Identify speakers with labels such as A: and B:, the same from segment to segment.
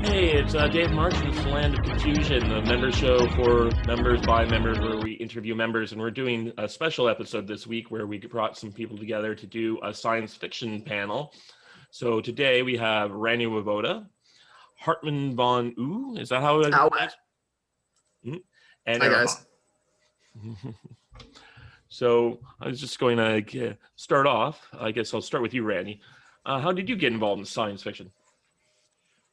A: Hey, it's Dave March from the Land of Confusion, the member show for members by members where we interview members. And we're doing a special episode this week where we brought some people together to do a science fiction panel. So today we have Rani Woboda, Hartman von Oo, is that how it is? Mm-hmm. And
B: hi, guys.
A: So I was just going to start off. I guess I'll start with you, Rani. How did you get involved in science fiction?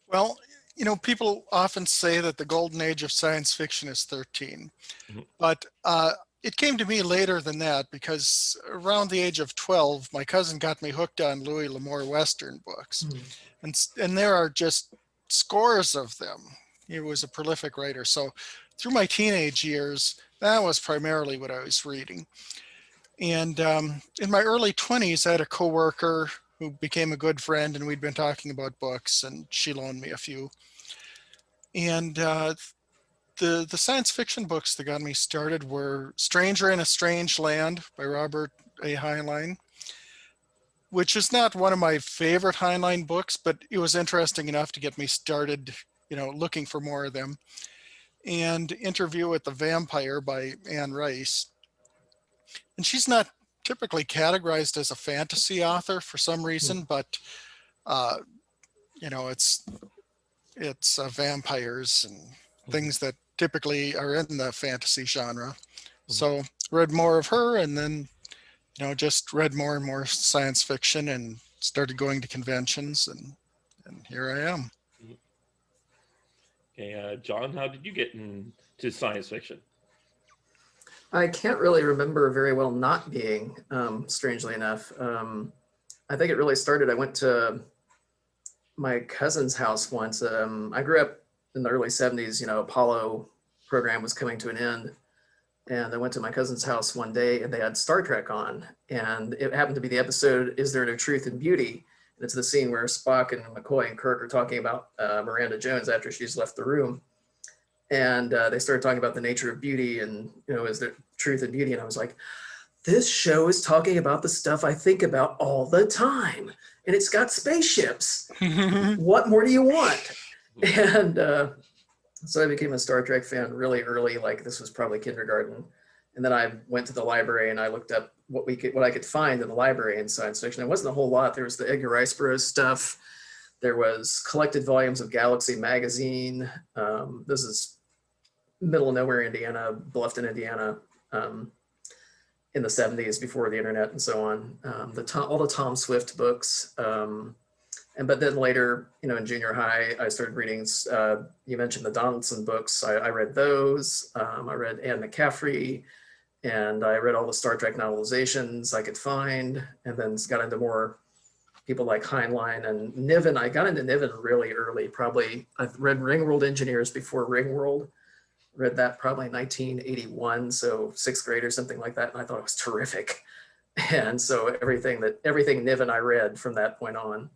C: Well, you know, people often say that the golden age of science fiction is 13, but it came to me later than that because around the age of 12, my cousin got me hooked on Louis L'Amour Western books. And there are just scores of them. He was a prolific writer. So through my teenage years, that was primarily what I was reading. And in my early 20s, I had a coworker who became a good friend, and we'd been talking about books, and she loaned me a few. And the science fiction books that got me started were Stranger in a Strange Land by Robert A. Heinlein, which is not one of my favorite Heinlein books, but it was interesting enough to get me started, you know, looking for more of them. And Interview with the Vampire by Anne Rice. And she's not typically categorized as a fantasy author for some reason, but you know, it's vampires and things that typically are in the fantasy genre. So read more of her, and then, you know, just read more and more science fiction and started going to conventions, and here I am.
A: Okay, John, how did you get into science fiction?
B: I can't really remember very well not being, strangely enough. I think it really started, I went to my cousin's house once. I grew up in the early 70s, you know, Apollo program was coming to an end. And I went to my cousin's house one day and they had Star Trek on. And it happened to be the episode, Is There No Truth in Beauty? And it's the scene where Spock and McCoy and Kirk are talking about Miranda Jones after she's left the room. And they started talking about the nature of beauty and, you know, is there truth in beauty? And I was like, this show is talking about the stuff I think about all the time. And it's got spaceships. What more do you want? And so I became a Star Trek fan really early, like this was probably kindergarten. And then I went to the library and I looked up what I could find in the library in science fiction. It wasn't a whole lot. There was the Edgar Rice Burroughs stuff. There was collected volumes of Galaxy magazine. This is middle of nowhere, Indiana, Bluffton, Indiana, in the 70s before the internet and so on. All the Tom Swift books. But then later, you know, in junior high, I started reading, you mentioned the Donaldson books. I read those. I read Anne McCaffrey, and I read all the Star Trek novelizations I could find, and then got into more people like Heinlein and Niven. I got into Niven really early, probably. I've read Ringworld Engineers before Ringworld. Read that probably in 1981, so 6th grade or something like that, and I thought it was terrific. And so everything Niven I read from that point on.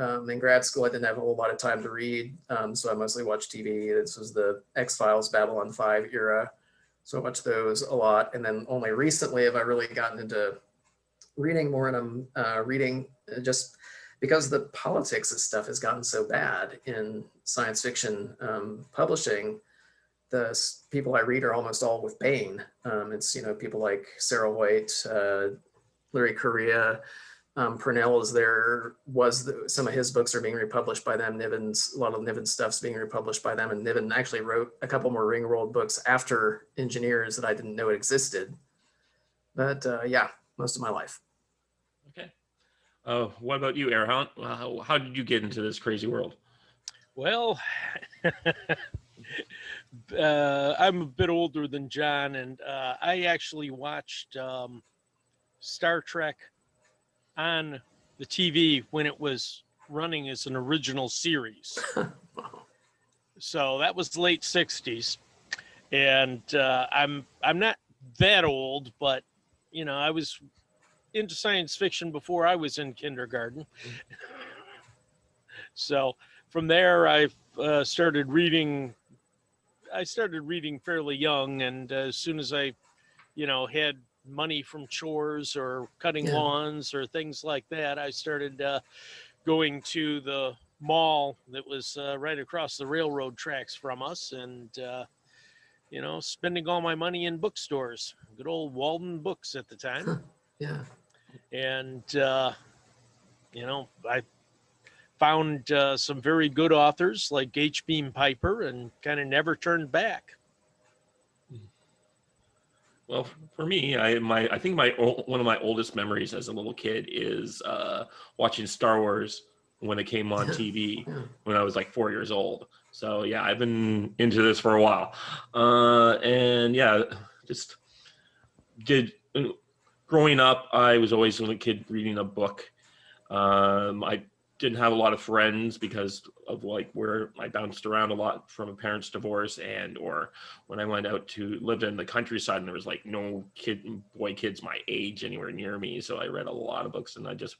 B: In grad school, I didn't have a whole lot of time to read, so I mostly watched TV. This was the X-Files, Babylon 5 era, so I watched those a lot. And then only recently have I really gotten into reading more, and I'm reading just because the politics of stuff has gotten so bad in science fiction publishing. The people I read are almost all with Bain. It's, you know, people like Sarah White, Larry Correa, Purnell is there. Some of his books are being republished by them. A lot of Niven stuff's being republished by them, and Niven actually wrote a couple more Ringworld books after Engineers that I didn't know existed. But yeah, most of my life.
A: Okay. What about you, Erhan? How did you get into this crazy world?
D: Well, I'm a bit older than John, and I actually watched Star Trek on the TV when it was running as an original series. So that was late 60s. And I'm not that old, but, you know, I was into science fiction before I was in kindergarten. So from there, I started reading fairly young, and as soon as I, you know, had money from chores or cutting lawns or things like that, I started going to the mall that was right across the railroad tracks from us, and spending all my money in bookstores. Good old Walden Books at the time.
B: Yeah.
D: And I found some very good authors like H. Beam Piper, and kind of never turned back.
A: Well, for me, I think one of my oldest memories as a little kid is watching Star Wars when it came on TV when I was like 4 years old. So yeah, I've been into this for a while, and yeah, just growing up, I was always a kid reading a book. I didn't have a lot of friends because of like where I bounced around a lot from a parent's divorce, or when I went out to live in the countryside and there was like no kids my age anywhere near me. So I read a lot of books, and I just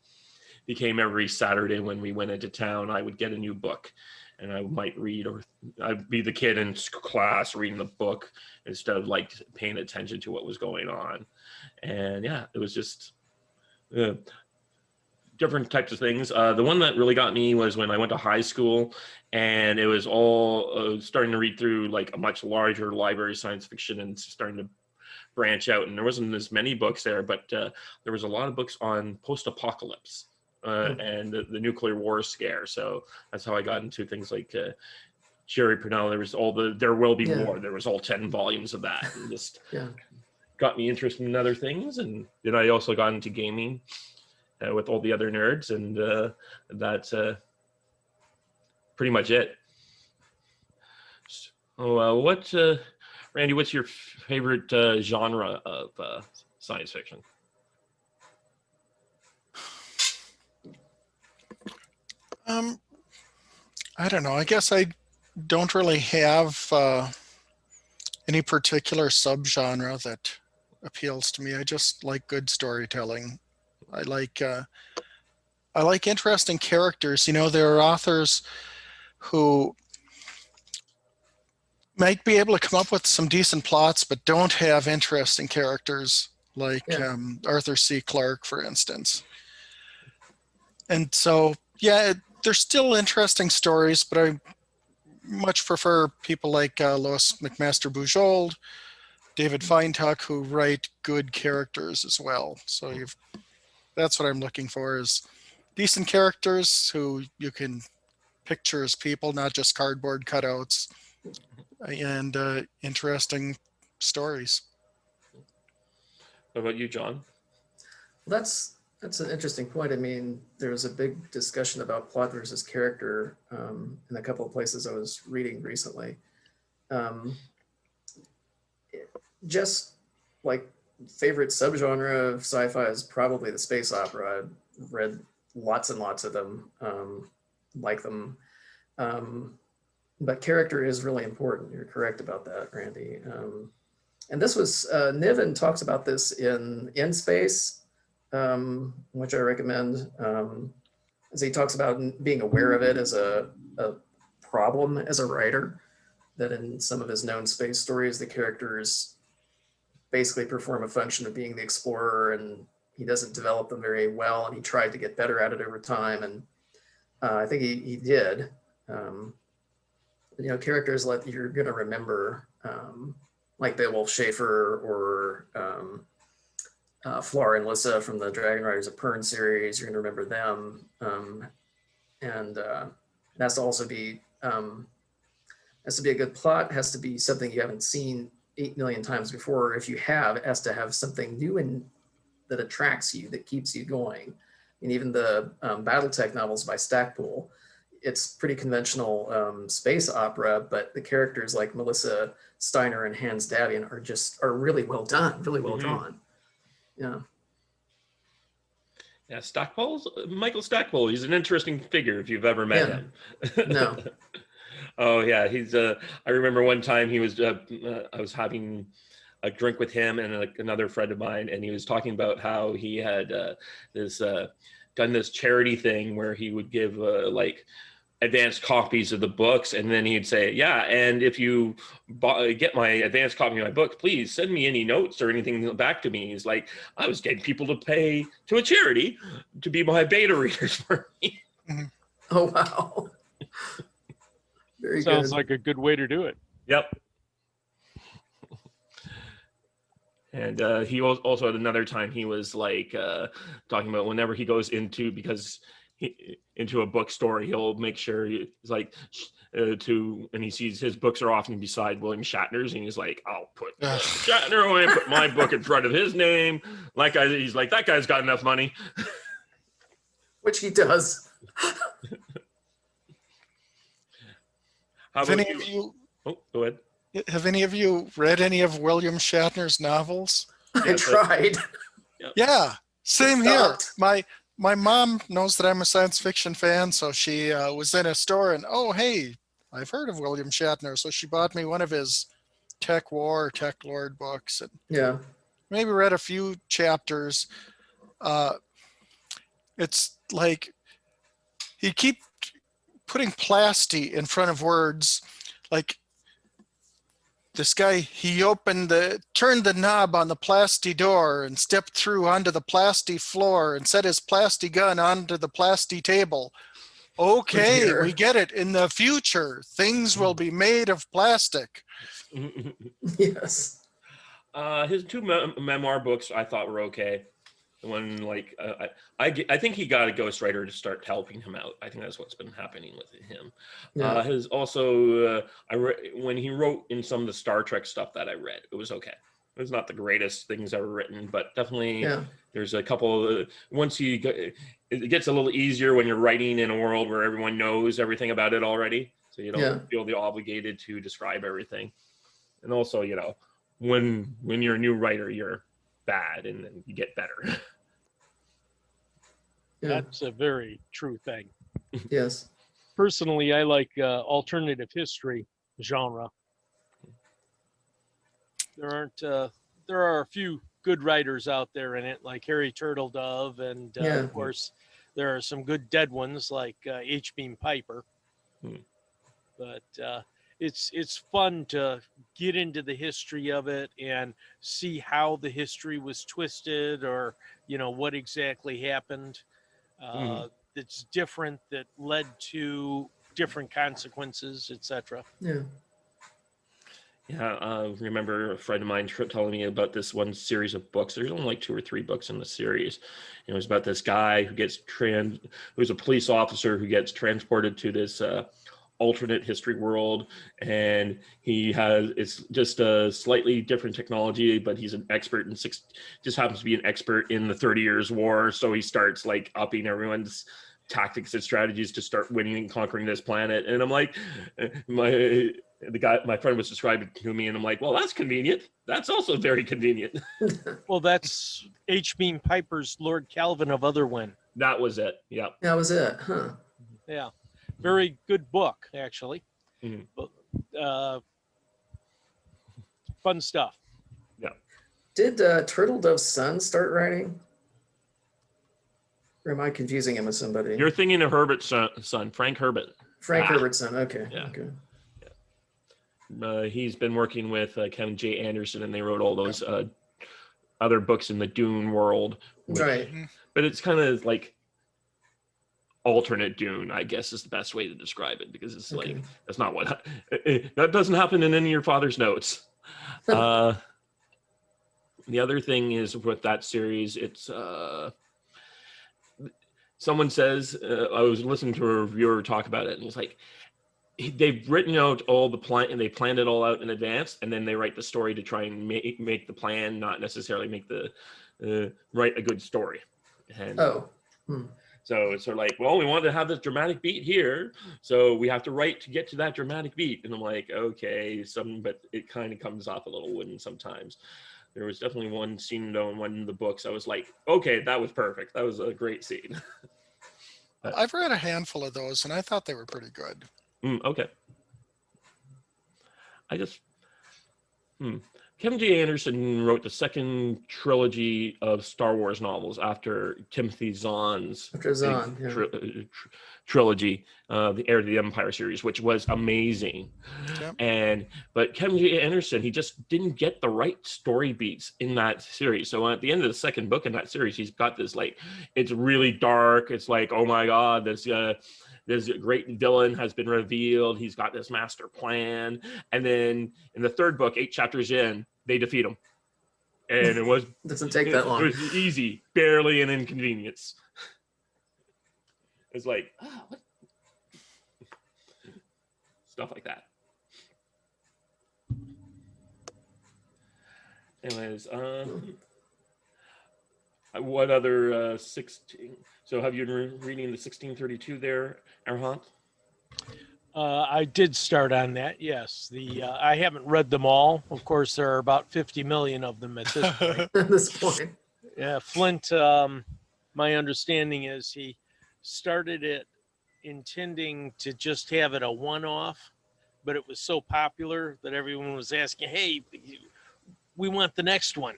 A: became every Saturday when we went into town, I would get a new book and I might read, or I'd be the kid in class reading the book instead of like paying attention to what was going on. And yeah, it was just different types of things. The one that really got me was when I went to high school, and it was all starting to read through like a much larger library of science fiction and starting to branch out. And there wasn't as many books there, but there was a lot of books on post-apocalypse and the nuclear war scare. So that's how I got into things like Jerry Purnell. There was all There Will Be War. There was all 10 volumes of that, and just got me interested in other things. And then I also got into gaming with all the other nerds, and that's pretty much it. So, Randy, what's your favorite genre of science fiction?
C: I don't know. I guess I don't really have any particular subgenre that appeals to me. I just like good storytelling. I like interesting characters. There are authors who might be able to come up with some decent plots, but don't have interesting characters, like Arthur C. Clarke, for instance. And so, they're still interesting stories, but I much prefer people like Lois McMaster-Bujold, David Feintack, who write good characters as well. So that's what I'm looking for, is decent characters who you can picture as people, not just cardboard cutouts, and interesting stories.
A: What about you, John?
B: That's an interesting point. I mean, there was a big discussion about plot versus character in a couple of places I was reading recently. Just like favorite subgenre of sci-fi is probably the space opera. I've read lots and lots of them, like them. But character is really important. You're correct about that, Randy. And this was, Niven talks about this in Space, which I recommend. As he talks about being aware of it as a problem as a writer, that in some of his known space stories, the characters basically perform a function of being the explorer, and he doesn't develop them very well, and he tried to get better at it over time, and I think he did. Characters that you're going to remember, like Beowulf Schaefer or Flora and Lissa from the Dragon Riders of Pern series. You're going to remember them, and it has to also be a good plot. It has to be something you haven't seen 8 million times before. If you have, it has to have something new and that attracts you, that keeps you going. And even the BattleTech novels by Stackpole, it's pretty conventional space opera, but the characters like Melissa Steiner and Hans Davian are really well done, really well drawn. Yeah.
A: Yeah, Michael Stackpole. He's an interesting figure if you've ever met him.
B: No.
A: Oh yeah, he's. I remember one time he was. I was having a drink with him and another friend of mine, and he was talking about how he had done this charity thing where he would give like advanced copies of the books, and then he'd say, yeah, and if you get my advanced copy of my book, please send me any notes or anything back to me. He's like, I was getting people to pay to a charity to be my beta readers for me.
B: Oh, wow. Very
D: Sounds
B: good.
D: like a good way to do it.
A: Yep. And he also at another time he was like talking about whenever he goes into into a bookstore, he'll make sure he's like and he sees his books are often beside William Shatner's, and he's like, I'll put Shatner away, put my book in front of his name. He's like, that guy's got enough money.
B: Which he does.
A: How
C: Have
A: about
C: any of you
A: Oh, go ahead.
C: have any of you read any of William Shatner's novels?
B: I tried.
C: Yeah, same here.
B: Stopped.
C: My mom knows that I'm a science fiction fan, so she was in a store and, oh, hey, I've heard of William Shatner. So she bought me one of his Tech War, Tech Lord books, and
B: Yeah.
C: maybe read a few chapters. It's like he keep putting plasty in front of words. Like this guy, he turned the knob on the plasty door and stepped through onto the plasty floor and set his plasty gun onto the plasty table. Okay,
B: dear.
C: we get it. In the future, things will be made of plastic.
B: Yes.
A: His two memoir books I thought were okay. The one like I think he got a ghostwriter to start helping him out. I think that's what's been happening with him.
B: Yeah.
A: His also when he wrote in some of the Star Trek stuff that I read, it was okay. It was not the greatest things ever written, but definitely there's a couple. It gets a little easier when you're writing in a world where everyone knows everything about it already, so you don't feel obligated to describe everything. And also, when you're a new writer, you're bad and then you get better.
D: That's a very true thing.
B: Yes.
D: Personally, I like alternative history genre. There are a few good writers out there in it, like Harry Turtledove, and of course, there are some good dead ones like H. Beam Piper. But it's fun to get into the history of it and see how the history was twisted, or what exactly happened. That's different, that led to different consequences, etc.
B: Yeah.
A: I remember a friend of mine telling me about this one series of books. There's only like 2 or 3 books in the series. It was about this guy who who's a police officer who gets transported to this alternate history world, and it's just a slightly different technology, but he's an expert in just happens to be an expert in the 30 Years War. So he starts like upping everyone's tactics and strategies to start winning and conquering this planet. And I'm like, my friend was describing it to me, and I'm like, well, that's convenient. That's also very convenient.
D: Well, that's H. Beam Piper's Lord Calvin of Otherwyn.
A: That was it. Yeah.
B: That was it. Huh.
D: Yeah. Very good book, actually. Fun stuff.
A: Yeah.
B: Did Turtledove's son start writing? Or am I confusing him with somebody?
A: You're thinking of Herbert's son, Frank Herbert.
B: Frank Herbert's son. Okay.
A: Yeah.
B: Okay.
A: He's been working with Kevin J. Anderson, and they wrote all those other books in the Dune world.
B: Right.
A: But it's kind of like alternate Dune, I guess, is the best way to describe it, because it's like, that's not what that doesn't happen in any of your father's notes. The other thing is with that series, it's someone says, I was listening to a reviewer talk about it, and it's like they've written out all the plan and they planned it all out in advance, and then they write the story to try and make the plan, not necessarily make write a good story. And so it's sort of like, well, we wanted to have this dramatic beat here, so we have to write to get to that dramatic beat. And I'm like, okay, but it kind of comes off a little wooden sometimes. There was definitely one scene though in one of the books I was like, okay, that was perfect. That was a great scene.
C: I've read a handful of those, and I thought they were pretty good.
A: Okay. Kevin J. Anderson wrote the second trilogy of Star Wars novels after Timothy Zahn's trilogy, the Heir to the Empire series, which was amazing. Yep. But Kevin J. Anderson, he just didn't get the right story beats in that series. So at the end of the second book in that series, he's got this, like, it's really dark. It's like, oh my God, this this great villain has been revealed. He's got this master plan. And then in the third book, 8 chapters in, they defeat him. And it was
B: Doesn't take that long.
A: It was easy, barely an inconvenience. It's like, what? Stuff like that. Anyways, what other 16? So have you been reading the 1632 there, Erhant?
D: I did start on that. Yes, I haven't read them all. Of course, there are about 50 million of them at this point.
B: At this point.
D: Yeah, Flint. My understanding is he started it intending to just have it a one-off, but it was so popular that everyone was asking, "Hey, we want the next one."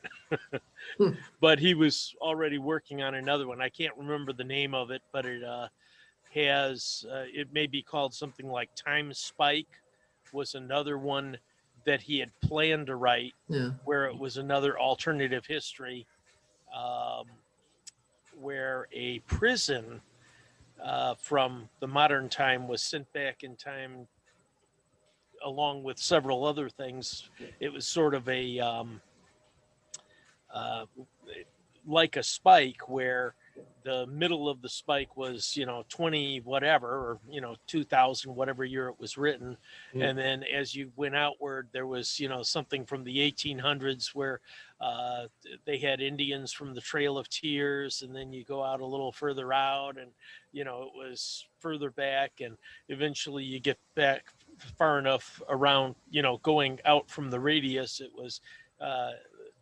D: But he was already working on another one. I can't remember the name of it, but it has it may be called something like Time Spike was another one that he had planned to write, where it was another alternative history, where a prison from the modern time was sent back in time along with several other things. It was sort of a like a spike, where the middle of the spike was 20 whatever, or 2000 whatever year it was written, and then as you went outward, there was something from the 1800s where they had Indians from the Trail of Tears, and then you go out a little further out, and it was further back, and eventually you get back far enough around, going out from the radius, it was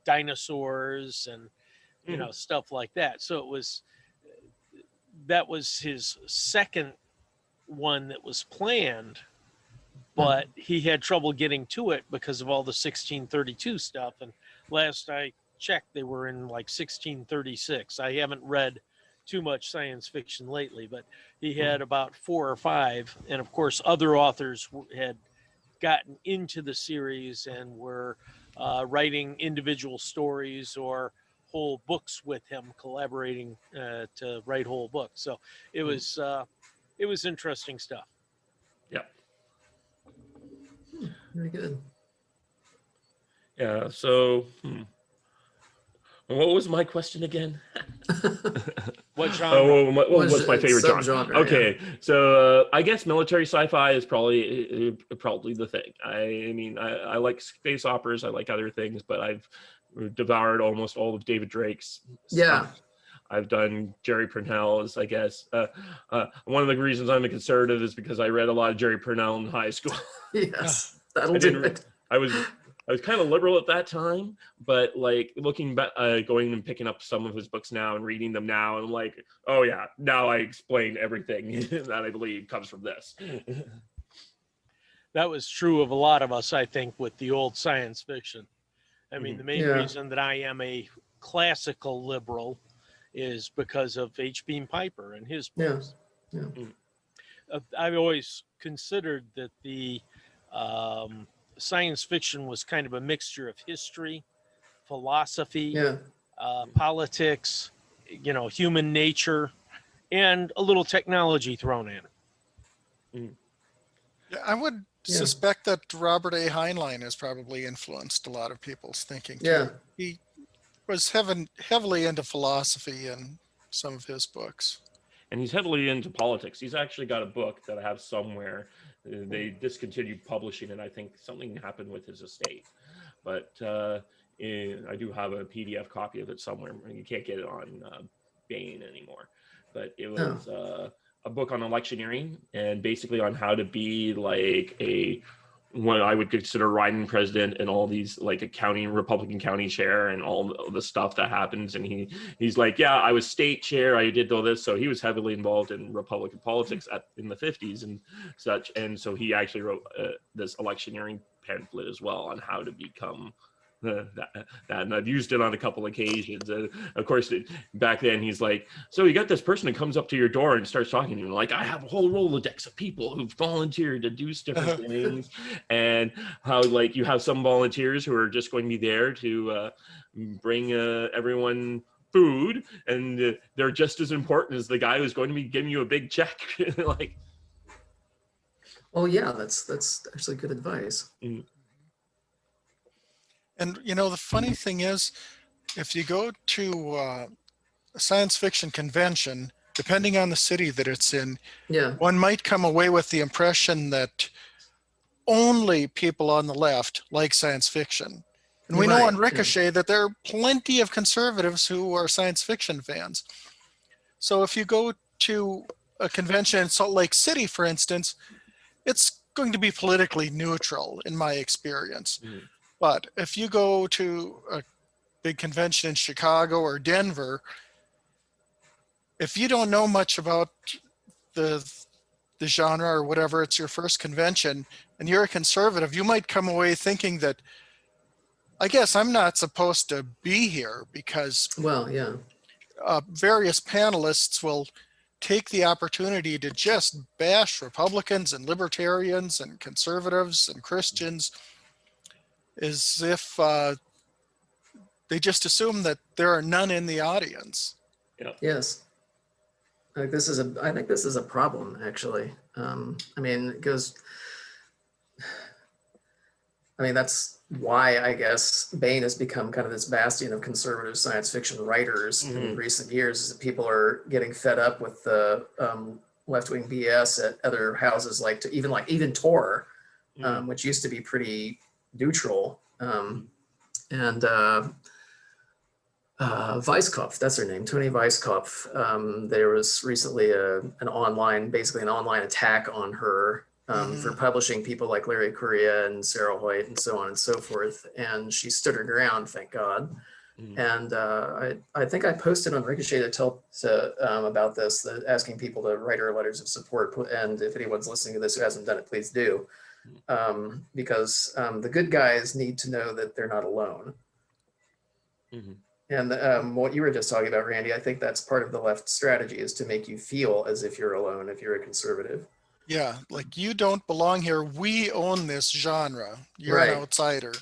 D: dinosaurs and stuff like that. So that was his second one that was planned, but he had trouble getting to it because of all the 1632 stuff. And last I checked, they were in like 1636. I haven't read too much science fiction lately, but he had about 4 or 5. And of course, other authors had gotten into the series and were writing individual stories or whole books with him, collaborating to write whole books. So it was interesting stuff.
A: Yeah.
B: Very good.
A: Yeah. So, what was my question again?
D: What genre?
A: What's my favorite genre?
B: Subgenre,
A: Okay, so I guess military sci-fi is probably the thing. I mean, I like space operas. I like other things, but I've devoured almost all of David Drake's stuff. I've done Jerry Purnell's, I guess. One of the reasons I'm a conservative is because I read a lot of Jerry Purnell in high school.
B: Yes, that'll do it.
A: I was kind of liberal at that time, but like looking back, going and picking up some of his books now and reading them now, and I'm like, oh yeah, now I explain everything that I believe comes from this.
D: That was true of a lot of us, I think, with the old science fiction. I mean, the main reason that I am a classical liberal is because of H. Beam Piper and his books. I've always considered that the science fiction was kind of a mixture of history, philosophy, politics, human nature, and a little technology thrown in.
C: Yeah, I would suspect that Robert A. Heinlein has probably influenced a lot of people's thinking too.
B: Yeah.
C: He was heavily into philosophy in some of his books.
A: And he's heavily into politics. He's actually got a book that I have somewhere. They discontinued publishing it. I think something happened with his estate. But I do have a PDF copy of it somewhere. You can't get it on Bain anymore. But it was a book on electioneering and basically on how to be like what I would consider riding president and all these like a county, Republican county chair and all the stuff that happens. And he's like, yeah, I was state chair. I did all this. So he was heavily involved in Republican politics in the 50s and such. And so he actually wrote this electioneering pamphlet as well on how to become that, and I've used it on a couple occasions. Of course, back then he's like, so you got this person that comes up to your door and starts talking to you, like, I have a whole Rolodex of people who've volunteered to do different things, and how like you have some volunteers who are just going to be there to bring everyone food, and they're just as important as the guy who's going to be giving you a big check. Like,
B: Oh yeah, that's actually good advice.
A: Mm.
C: And you know, the funny thing is, if you go to a science fiction convention, depending on the city that it's in,
B: Yeah.
C: one might come away with the impression that only people on the left like science fiction. And we know on
B: Right, yeah.
C: Ricochet that there are plenty of conservatives who are science fiction fans. So if you go to a convention in Salt Lake City, for instance, it's going to be politically neutral in my experience.
A: Mm.
C: But if you go to a big convention in Chicago or Denver, if you don't know much about the genre or whatever, it's your first convention, and you're a conservative, you might come away thinking that, I guess I'm not supposed to be here, because
B: Well, yeah.
C: various panelists will take the opportunity to just bash Republicans and libertarians and conservatives and Christians as if they just assume that there are none in the audience.
B: Yes. I think this is a problem, actually. I mean, it goes. I mean, that's why I guess Baen has become kind of this bastion of conservative science fiction writers in recent years, is that people are getting fed up with the left-wing BS at other houses, like even Tor, which used to be pretty neutral, and Weisskopf, that's her name, Toni Weisskopf. There was recently an online attack on her for publishing people like Larry Correia and Sarah Hoyt and so on and so forth. And she stood her ground, thank God. And I think I posted on Ricochet about this, asking people to write her letters of support. And if anyone's listening to this who hasn't done it, please do. Because the good guys need to know that they're not alone. And what you were just talking about, Randy, I think that's part of the left strategy, is to make you feel as if you're alone if you're a conservative.
C: Yeah, like, you don't belong here. We own this genre. You're
B: Right.
C: an outsider.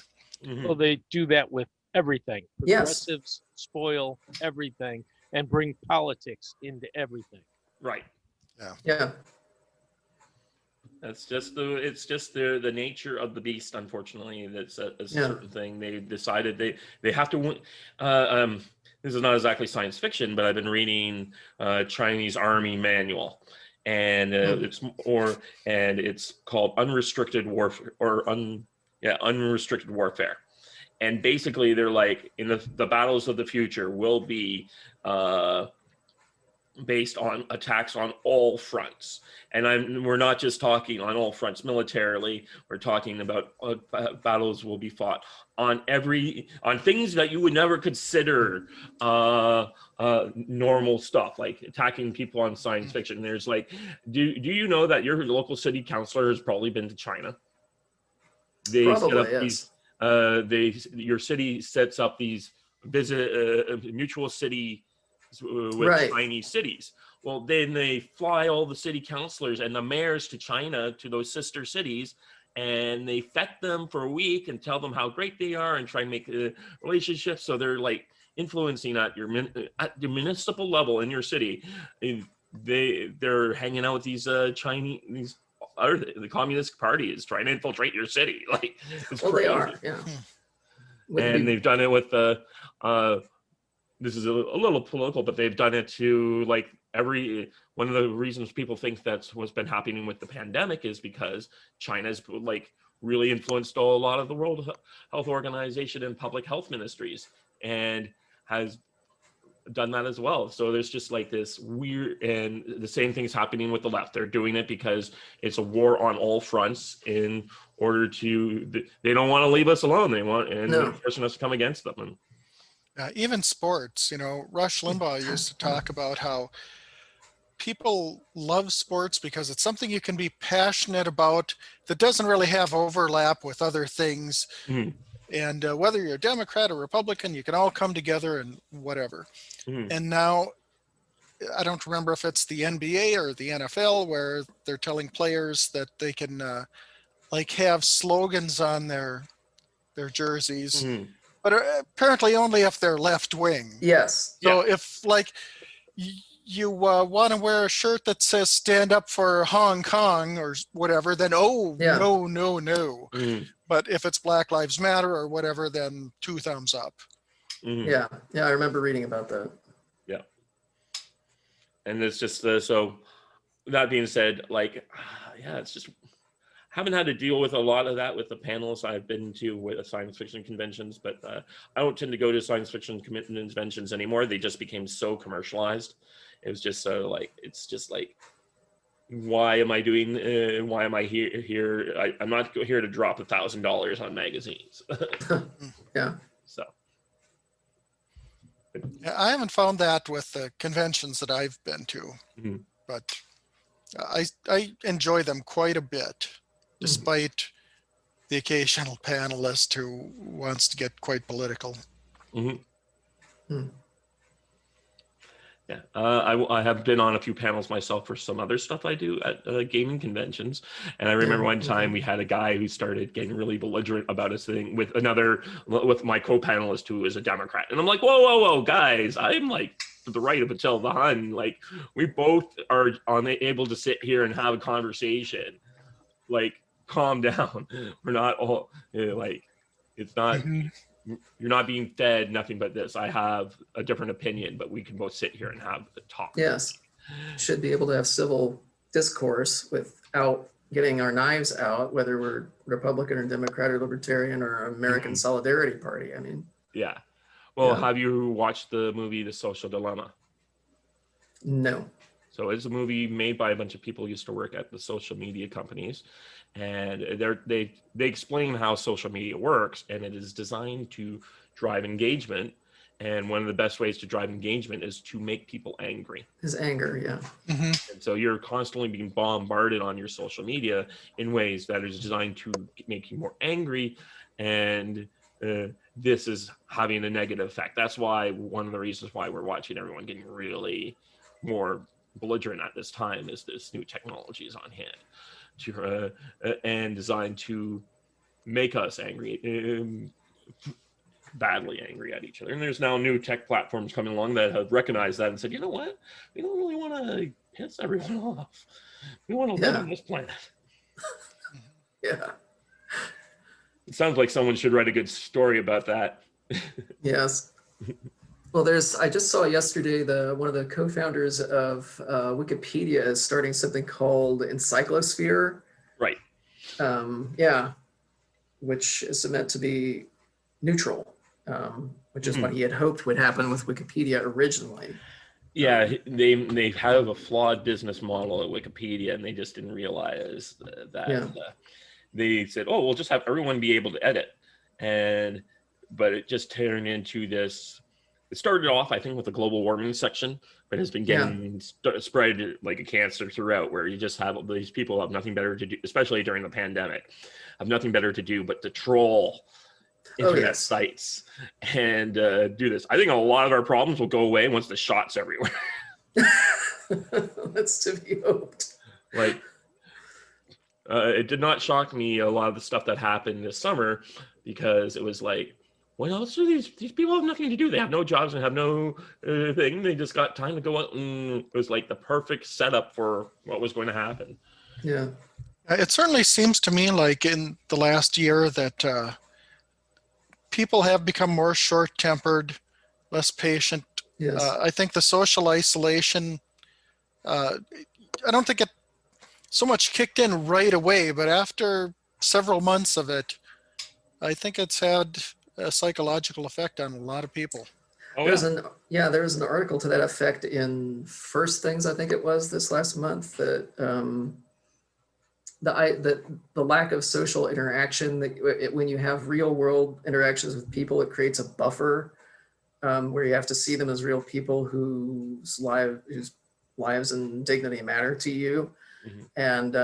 D: Well, they do that with everything.
B: Yes.
D: Progressives spoil everything and bring politics into everything.
A: Right.
B: Yeah.
A: It's just the nature of the beast, unfortunately. That's a certain thing. They decided they have to win. This is not exactly science fiction, but I've been reading Chinese Army Manual, and it's called Unrestricted Warfare, Unrestricted Warfare. And basically, they're like, in the battles of the future will be based on attacks on all fronts. And we're not just talking on all fronts militarily. We're talking about battles will be fought on things that you would never consider normal stuff, like attacking people on science fiction. There's like, do you know that your local city councilor has probably been to China? They
B: Probably,
A: set up
B: yes.
A: your city sets up these mutual city with Chinese cities. Well, then they fly all the city councilors and the mayors to China, to those sister cities, and they vet them for a week and tell them how great they are and try and make a relationship. So they're like influencing at the municipal level in your city. They're hanging out with these Chinese. The Communist Party is trying to infiltrate your city. Like, it's crazy.
B: They are, yeah.
A: And they've done it with this is a little political, but they've done it to like one of the reasons people think that's what's been happening with the pandemic is because China's like really influenced a lot of the World Health Organization and public health ministries, and has done that as well. So there's just like this weird, and the same thing's happening with the left. They're doing it because it's a war on all fronts in order to, they don't want to leave us alone. They're forcing us to come against them. And
C: even sports, Rush Limbaugh used to talk about how people love sports because it's something you can be passionate about that doesn't really have overlap with other things. And whether you're a Democrat or Republican, you can all come together and whatever. And now, I don't remember if it's the NBA or the NFL where they're telling players that they can have slogans on their jerseys. But apparently only if they're left wing.
B: Yes.
C: So if you want to wear a shirt that says "Stand Up for Hong Kong" or whatever, then
B: Yeah.
C: no, no, no.
A: Mm,
C: But if it's Black Lives Matter or whatever, then 2 thumbs up.
A: mm,
B: Yeah. Yeah. I remember reading about that.
A: yeah. And it's just so that being said, like, yeah, it's just haven't had to deal with a lot of that with the panels I've been to with science fiction conventions, but I don't tend to go to science fiction conventions anymore. They just became so commercialized. It was just so like, it's just like, why am I doing, why am I here? I'm not here to drop $1,000 on magazines.
B: Yeah.
A: So.
C: Yeah, I haven't found that with the conventions that I've been to,
A: Mhm.
C: but I enjoy them quite a bit, despite the occasional panelist who wants to get quite political.
A: Mm-hmm. Yeah, I have been on a few panels myself for some other stuff I do at gaming conventions. And I remember one time we had a guy who started getting really belligerent about his thing with my co-panelist who is a Democrat. And I'm like, whoa, whoa, whoa, guys, I'm like the right of Attila the Hun. Like, we both are unable to sit here and have a conversation. Like, calm down. We're not all like, it's not. You're not being fed nothing but this. I have a different opinion, but we can both sit here and have a talk.
B: Yes. Should be able to have civil discourse without getting our knives out, whether we're Republican or Democrat or Libertarian or American Solidarity Party. I mean,
A: yeah. Well,
B: yeah.
A: Have you watched the movie The Social Dilemma?
B: No.
A: So it's a movie made by a bunch of people who used to work at the social media companies, and they explain how social media works, and it is designed to drive engagement. And one of the best ways to drive engagement is to make people angry.
B: His anger, yeah.
A: And so you're constantly being bombarded on your social media in ways that is designed to make you more angry, and this is having a negative effect. That's why one of the reasons why we're watching everyone getting really more belligerent at this time is this new technology is on hand to and designed to make us angry, badly angry at each other. And there's now new tech platforms coming along that have recognized that and said, you know what, we don't really want to piss everyone off. We want to live on this planet.
B: Yeah.
A: It sounds like someone should write a good story about that.
B: Yes. Well, I just saw yesterday one of the co-founders of Wikipedia is starting something called Encyclosphere.
A: Right.
B: Yeah, which is meant to be neutral, which is what he had hoped would happen with Wikipedia originally.
A: Yeah, they have a flawed business model at Wikipedia, and they just didn't realize that.
B: Yeah.
A: They said, "Oh, we'll just have everyone be able to edit," but it just turned into this. It started off, I think, with the global warming section, but has been getting spread like a cancer throughout, where you just have these people who have nothing better to do, especially during the pandemic, have nothing better to do but to troll internet sites and do this. I think a lot of our problems will go away once the shot's everywhere.
B: That's to be hoped.
A: Like, it did not shock me a lot of the stuff that happened this summer, because it was like, what else do these people have nothing to do? They have no jobs and have no thing. They just got time to go out, and it was like the perfect setup for what was going to happen.
B: Yeah.
C: It certainly seems to me like in the last year that people have become more short-tempered, less patient.
B: Yes.
C: I think the social isolation, I don't think it so much kicked in right away, but after several months of it, I think it's had a psychological effect on a lot of people.
A: Oh,
B: there was an article to that effect in First Things, I think it was, this last month, that the lack of social interaction, when you have real world interactions with people, it creates a buffer where you have to see them as real people whose lives and dignity matter to you. And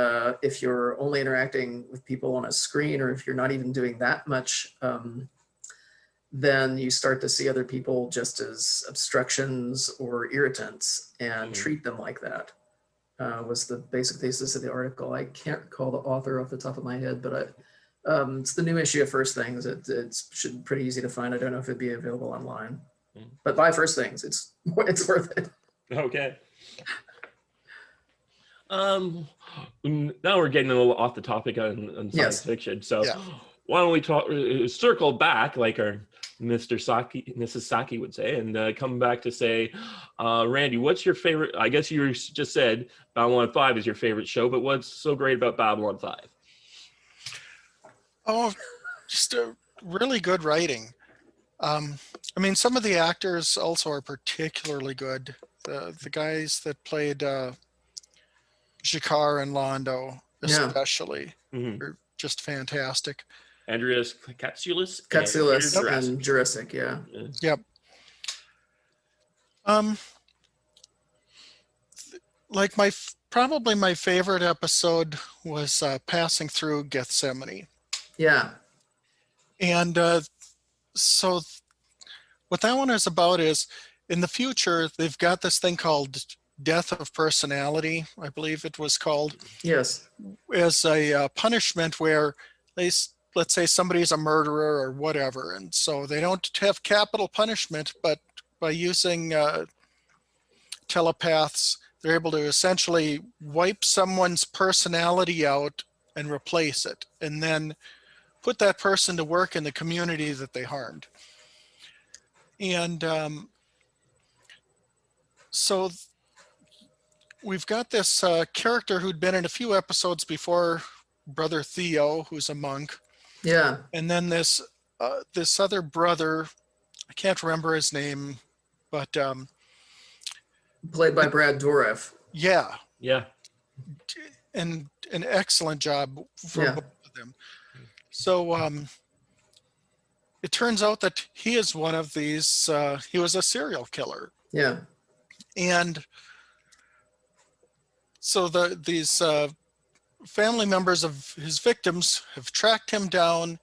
B: if you're only interacting with people on a screen, or if you're not even doing that much, then you start to see other people just as obstructions or irritants and treat them like that. Was the basic thesis of the article. I can't recall the author off the top of my head, but it's the new issue of First Things. It should be pretty easy to find. I don't know if it'd be available online, but buy First Things. It's worth it.
A: Okay. Now we're getting a little off the topic on science
B: Yes.
A: fiction. So
C: Yeah.
A: why don't we talk, circle back like our Mrs. Saki would say, and come back to say, Randy, what's your favorite? I guess you just said Babylon 5 is your favorite show, but what's so great about Babylon 5?
C: Oh, just a really good writing. I mean, some of the actors also are particularly good. The guys that played G'Kar and Londo,
B: Yeah.
C: especially,
A: Mhm.
C: are just fantastic.
A: Andreas Katsoulis
B: And Jurassic, yeah.
C: Yep. Like probably my favorite episode was Passing Through Gethsemane.
B: Yeah.
C: And so what that one is about is, in the future, they've got this thing called Death of Personality, I believe it was called,
B: Yes.
C: as a punishment where let's say somebody's a murderer or whatever, and so they don't have capital punishment, but by using telepaths, they're able to essentially wipe someone's personality out and replace it, and then put that person to work in the community that they harmed. And so we've got this character who'd been in a few episodes before, Brother Theo, who's a monk.
B: Yeah.
C: And then this other brother, I can't remember his name, but
B: Played by Brad Dourif.
C: yeah, and an excellent job from both of them. So it turns out that he is one of these. He was a serial killer.
B: Yeah.
C: And so these family members of his victims have tracked him down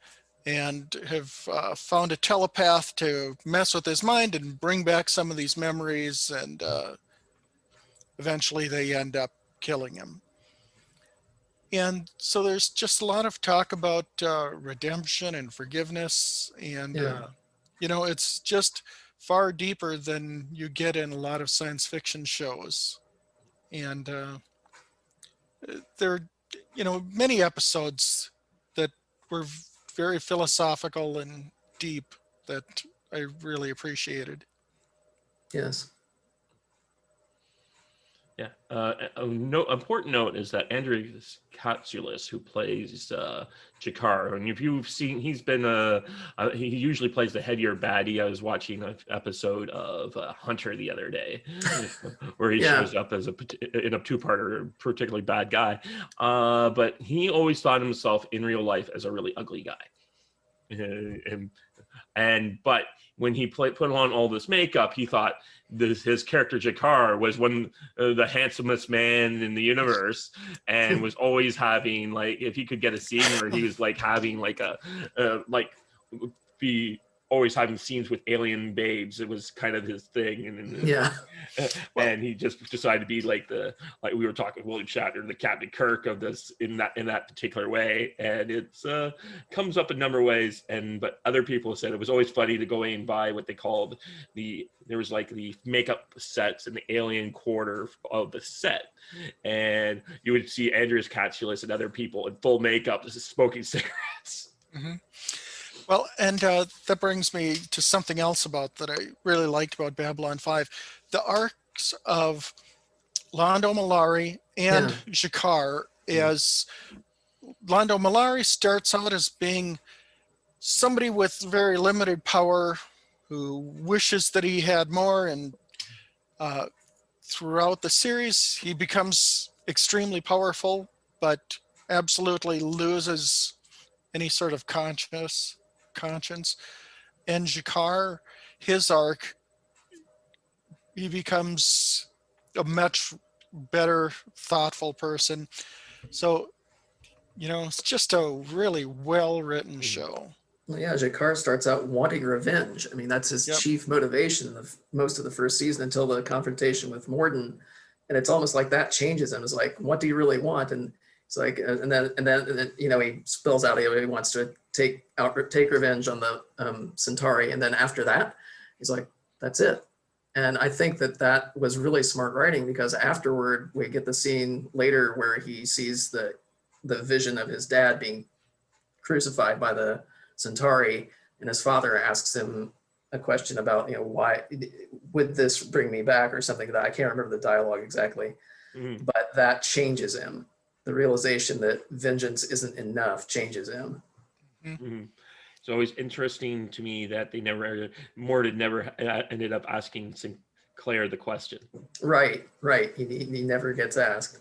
C: and have found a telepath to mess with his mind and bring back some of these memories, and eventually they end up killing him. And so there's just a lot of talk about redemption and forgiveness, and you know, it's just far deeper than you get in a lot of science fiction shows. And there are, you know, many episodes that were very philosophical and deep that I really appreciated.
B: Yes.
A: Yeah. Important note is that Andreas Katsoulis, who plays G'Kar, and if you've seen, he's been he usually plays the heavier baddie. I was watching an episode of Hunter the other day, where he shows up as in a two-parter, particularly bad guy. But he always thought himself in real life as a really ugly guy, but when he put on all this makeup, he thought his character G'Kar was the handsomest man in the universe, and was always having, like, if he could get a scene where he was like having like be always having scenes with alien babes, it was kind of his thing. And he just decided to be like we were talking, William Shatner, the Captain Kirk of this in that particular way. And it's comes up a number of ways. But other people said it was always funny to go in and buy what they called there was like the makeup sets in the alien quarter of the set, and you would see Andreas Katsoulis and other people in full makeup just smoking cigarettes.
C: Mm-hmm. Well, and that brings me to something else that I really liked about Babylon 5. The arcs of Londo Mollari and G'Kar, as Londo Mollari starts out as being somebody with very limited power who wishes that he had more, and throughout the series he becomes extremely powerful, but absolutely loses any sort of conscience. And G'Kar, his arc, he becomes a much better, thoughtful person. So, you know, it's just a really well-written show.
B: Well, yeah, G'Kar starts out wanting revenge. I mean, that's his chief motivation of most of the first season until the confrontation with Morden. And it's almost like that changes him. It's like, what do you really want? And it's like, and then you know, he spills out, he wants to take revenge on the Centauri. And then after that, he's like, that's it. And I think that that was really smart writing, because afterward we get the scene later where he sees the vision of his dad being crucified by the Centauri, and his father asks him a question about, why would this bring me back, or something that I can't remember the dialogue exactly, but that changes him. The realization that vengeance isn't enough changes him.
A: It's always interesting to me that they never ended up asking Sinclair the question.
B: Right. He never gets asked.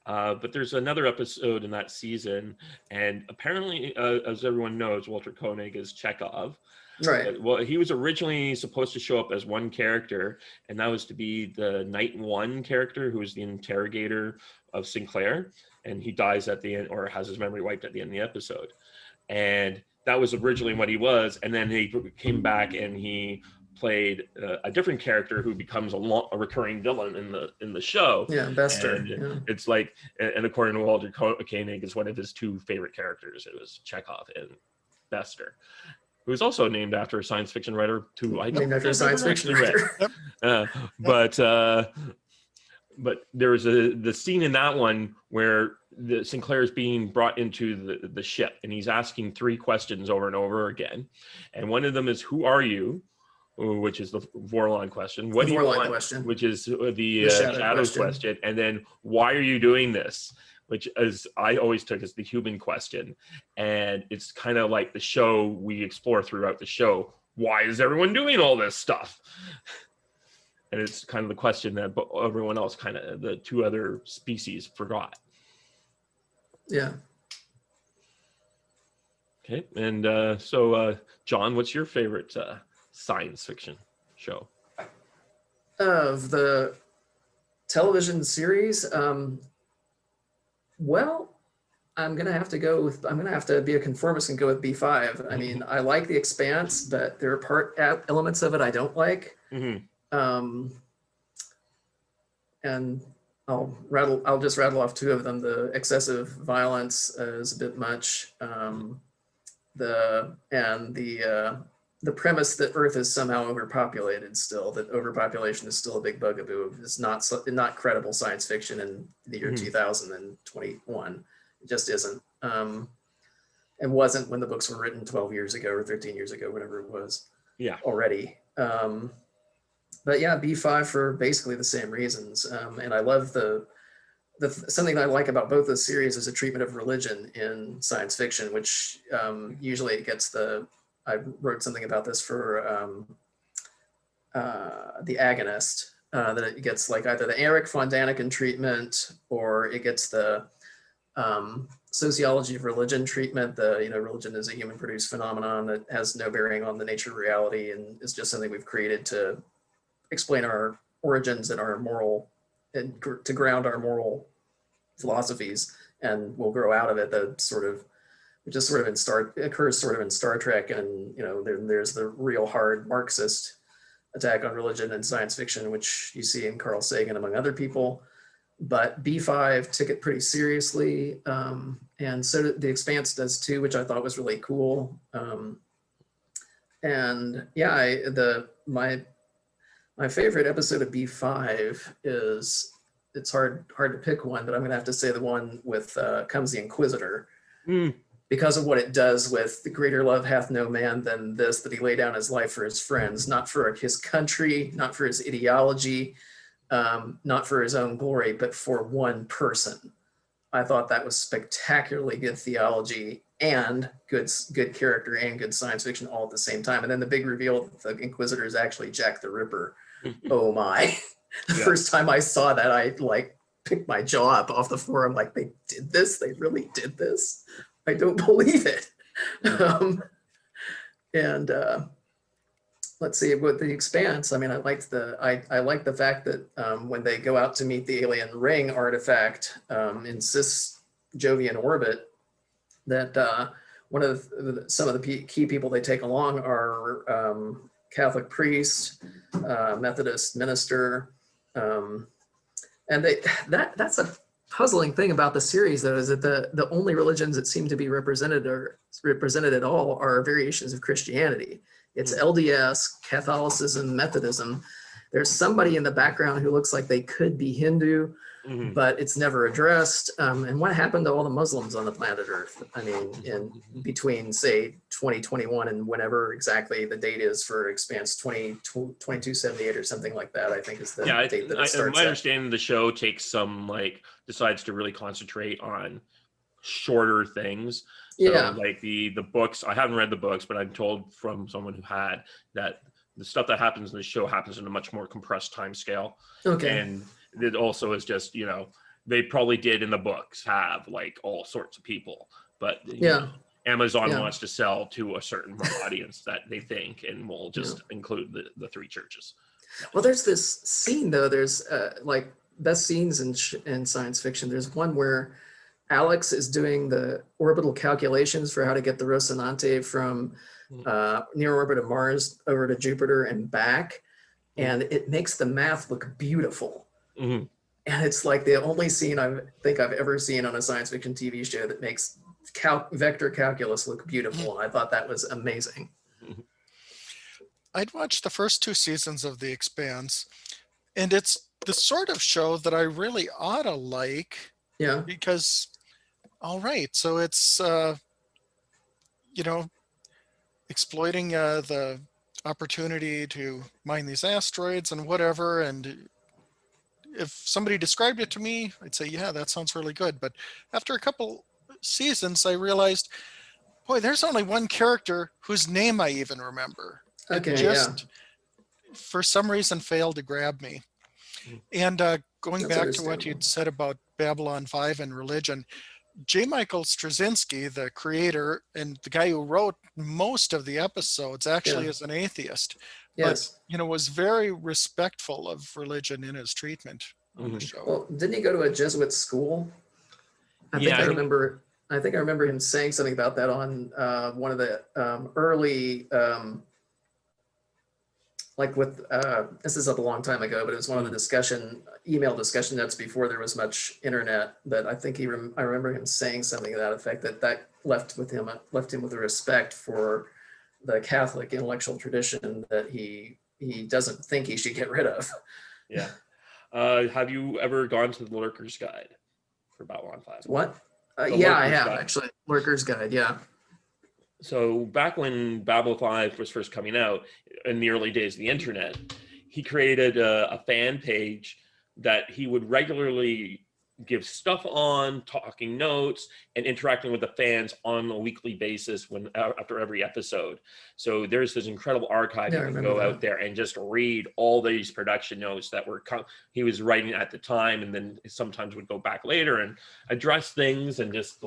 A: But there's another episode in that season, and apparently, as everyone knows, Walter Koenig is Chekhov.
B: Right.
A: Well, he was originally supposed to show up as one character, and that was to be the Night One character, who was the interrogator of Sinclair, and he dies at the end, or has his memory wiped at the end of the episode. And that was originally what he was, and then he came back and he played a different character who becomes a recurring villain in the show.
B: Yeah, Bester.
A: And it's like, and according to Walter Koenig, is one of his two favorite characters. It was Chekhov and Bester, who was also named after a science fiction writer too.
B: Named after a science fiction writer.
A: But there was the scene in that one where the Sinclair is being brought into the ship, and he's asking 3 questions over and over again. And one of them is, "Who are you?" Which is the Vorlon question. "What do you want?"
B: Question.
A: Which is the shadow question. And then, "Why are you doing this?" Which is, I always took as the human question. And it's kind of like the show we explore throughout the show. Why is everyone doing all this stuff? And it's kind of the question that everyone else, kind of the 2 other species, forgot.
B: Yeah.
A: Okay. And so, John, what's your favorite science fiction show?
B: Of the television series, well, I'm gonna have to be a conformist and go with B5. I mean, I like The Expanse, but there are elements of it I don't like. And I'll just rattle off 2 of them. The excessive violence is a bit much. The premise that Earth is somehow overpopulated still, that overpopulation is still a big bugaboo, is not credible science fiction in the year 2021. It just isn't. It wasn't when the books were written 12 years ago or 13 years ago, whatever it was.
A: Yeah.
B: Already. But yeah, B5 for basically the same reasons. And I love something that I like about both the series is a treatment of religion in science fiction, which usually it gets I wrote something about this for The Agonist, that it gets like either the Erich von Däniken treatment, or it gets the sociology of religion treatment. Religion is a human produced phenomenon that has no bearing on the nature of reality and is just something we've created to explain our origins and our moral, and to ground our moral philosophies, and we'll grow out of it. Occurs sort of in Star Trek, and there's the real hard Marxist attack on religion and science fiction, which you see in Carl Sagan among other people. But B5 took it pretty seriously, and so The Expanse does too, which I thought was really cool. And yeah, my favorite episode of B5 is, it's hard to pick one, but I'm gonna have to say the one with Comes the Inquisitor. Because of what it does with "The greater love hath no man than this, that he lay down his life for his friends," not for his country, not for his ideology, not for his own glory, but for one person. I thought that was spectacularly good theology and good character and good science fiction all at the same time. And then the big reveal that the Inquisitor is actually Jack the Ripper. Oh my. The first time I saw that, I picked my jaw up off the floor. I'm like, they did this? They really did this? I don't believe it. Let's see, with The Expanse, I mean, I like the fact that when they go out to meet the alien ring artifact in cis-Jovian orbit, that some of the key people they take along are Catholic priest, Methodist minister, and that's a puzzling thing about the series, though, is that the only religions that seem to be represented at all are variations of Christianity. It's LDS, Catholicism, Methodism, There's somebody in the background who looks like they could be Hindu, but it's never addressed. And what happened to all the Muslims on the planet Earth? I mean, in between, say, 2021 and whenever exactly the date is for Expanse 2278 or something like that, I think is the date that it starts.
A: My understanding, the show takes some, decides to really concentrate on shorter things. So, like the books, I haven't read the books, but I'm told from someone who had that the stuff that happens in the show happens in a much more compressed time scale.
B: Okay.
A: And it also is just, they probably did in the books have all sorts of people, but Amazon wants to sell to a certain audience that they think, and will just include the three churches.
B: Well, there's this scene though. There's best scenes in science fiction. There's one where Alex is doing the orbital calculations for how to get the Rocinante from near orbit of Mars over to Jupiter and back, and it makes the math look beautiful. And it's like the only scene I think I've ever seen on a science fiction TV show that makes vector calculus look beautiful. And I thought that was amazing.
C: I'd watched the first 2 seasons of The Expanse, and it's the sort of show that I really ought to like.
B: Yeah.
C: Because, all right, so it's, exploiting the opportunity to mine these asteroids and whatever. And if somebody described it to me, I'd say, yeah, that sounds really good. But after a couple seasons, I realized, boy, there's only one character whose name I even remember.
B: Okay,
C: it just, for some reason, failed to grab me. And going back to what you'd said about Babylon 5 and religion, J. Michael Straczynski, the creator and the guy who wrote most of the episodes, actually is an atheist.
B: Yes.
C: But, was very respectful of religion in his treatment on the show.
B: Well, didn't he go to a Jesuit school? I think I remember him saying something about that on one of the early, this is a long time ago, but it was one of the email discussion notes before there was much internet. But I think I remember him saying something to that effect, that left him with a respect for the Catholic intellectual tradition that he doesn't think he should get rid of.
A: Yeah. Have you ever gone to the Lurker's Guide for Babylon 5?
B: What? Yeah, I have actually. Lurker's Guide, yeah.
A: So back when Babylon 5 was first coming out, in the early days of the internet, he created a fan page that he would regularly give stuff on, talking notes, and interacting with the fans on a weekly basis after every episode. So there's this incredible archive. You can go out there and just read all these production notes that he was writing at the time, and then sometimes would go back later and address things, and just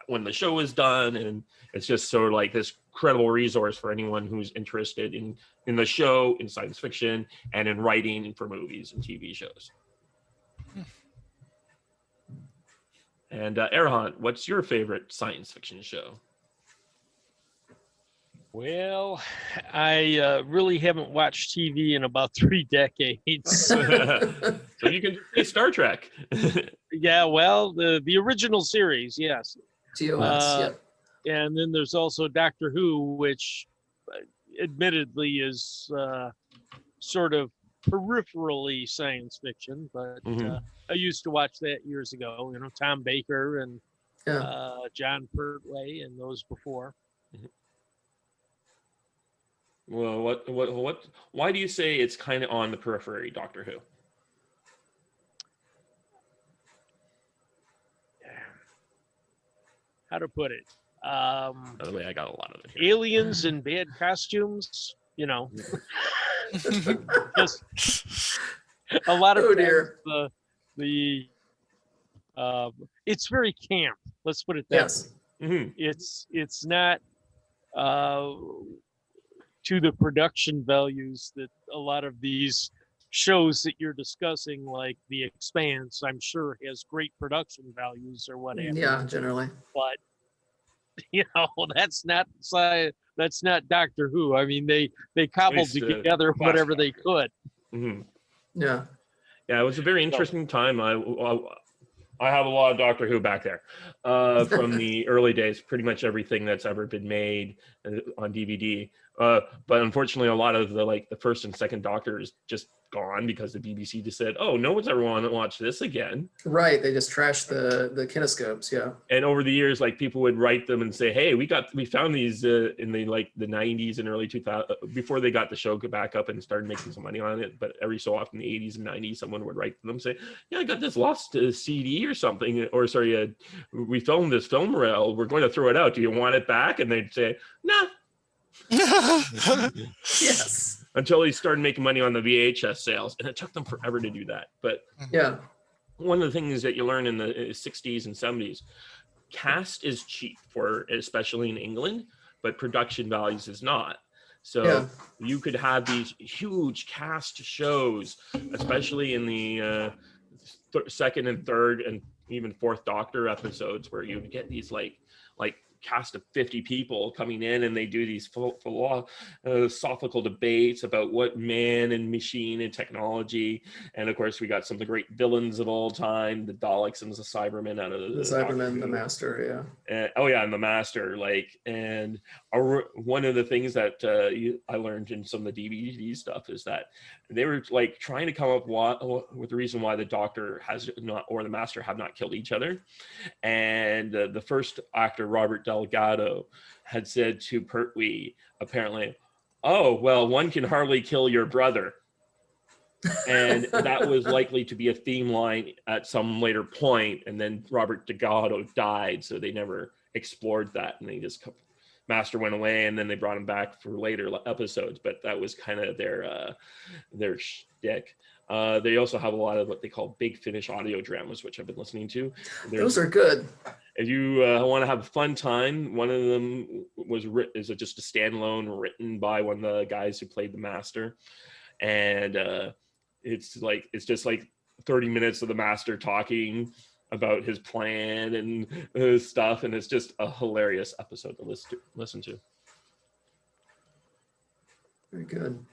A: when the show was done. And it's just sort of this incredible resource for anyone who's interested in the show, in science fiction, and in writing for movies and TV shows. And Erhan, what's your favorite science fiction show?
D: Well, I really haven't watched TV in about 3 decades.
A: So you can say Star Trek.
D: Yeah, well, the original series, yes.
B: TOS,
D: And then there's also Doctor Who, which admittedly is sort of peripherally science fiction, but I used to watch that years ago. Tom Baker and John Pertwee and those before.
A: Well, what? Why do you say it's kind of on the periphery, Doctor Who?
D: How to put it?
A: By the way, I got a lot of it here.
D: Aliens in bad costumes. Just a lot of it's very camp. Let's put it that way. It's not to the production values that a lot of these shows that you're discussing, like The Expanse, I'm sure has great production values or whatever.
B: Yeah, generally.
D: But that's not Doctor Who. I mean, they cobbled together whatever they could.
B: Yeah.
A: Yeah, it was a very interesting time. I have a lot of Doctor Who back there from the early days, pretty much everything that's ever been made on DVD. But unfortunately, a lot of the first and second Doctors just gone because the BBC just said, oh, no one's ever want to watch this again.
B: Right. They just trashed the kinescopes. Yeah.
A: And over the years, like people would write them and say, hey, we found these in the 90s and early 2000s, before they got the show back up and started making some money on it. But every so often, the 80s and 90s, someone would write to them, say, yeah, I got this lost CD or something, or sorry, we filmed this film reel. We're going to throw it out. Do you want it back? And they'd say, nah.
B: Yes.
A: Until they started making money on the VHS sales, and it took them forever to do that. But
B: yeah,
A: one of the things that you learn in the 60s and 70s, cast is cheap especially in England, but production values is not. So you could have these huge cast shows, especially in the second and third and even fourth Doctor episodes, where you get these like cast of 50 people coming in, and they do these philosophical debates about what man and machine and technology. And of course, we got some of the great villains of all time, the Daleks and the Cybermen out of the
B: Cybermen, the Master,
A: and the Master. And one of the things that I learned in some of the DVD stuff is that they were like trying to come up with the reason why the Doctor has not, or the Master have not killed each other. And the first actor, Robert Delgado, had said to Pertwee, apparently, oh, well, one can hardly kill your brother. And that was likely to be a theme line at some later point. And then Robert Delgado died, so they never explored that. And they just, Master went away, and then they brought him back for later episodes. But that was kind of their shtick. They also have a lot of what they call Big Finish audio dramas, which I've been listening to.
B: Those are good.
A: If you want to have a fun time, one of them is just a standalone written by one of the guys who played the Master, and it's just like 30 minutes of the Master talking about his plan and stuff, and it's just a hilarious episode to listen to.
B: Very good.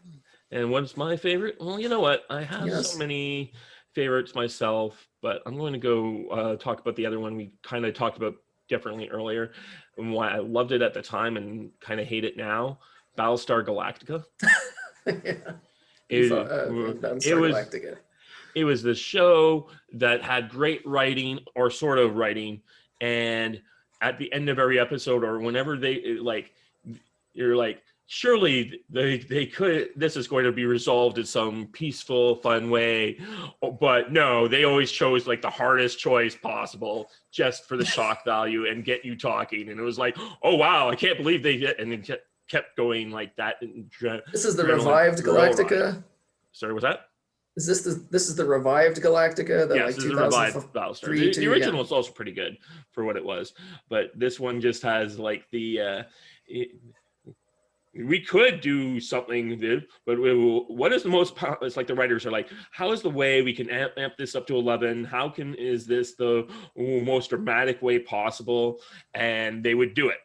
A: And what's my favorite? Well, you know what? I have so many favorites myself, but I'm going to go talk about the other one we kind of talked about differently earlier, and why I loved it at the time and kind of hate it now. Battlestar Galactica.
B: Galactica.
A: It was the show that had great writing, or sort of writing, and at the end of every episode, or whenever you're like, surely they could, this is going to be resolved in some peaceful, fun way. But no, they always chose like the hardest choice possible just for the shock value and get you talking. And it was like, oh, wow, I can't believe they did. And it kept going like that.
B: This is the revived Galactica?
A: Sorry, what's that?
B: This is the revived Galactica?
A: Yes, this is the revived Battlestar. The original was also pretty good for what it was. But this one just has like we could do something, but what is the most, it's like the writers are like, how is the way we can amp this up to 11? How is this the most dramatic way possible? And they would do it.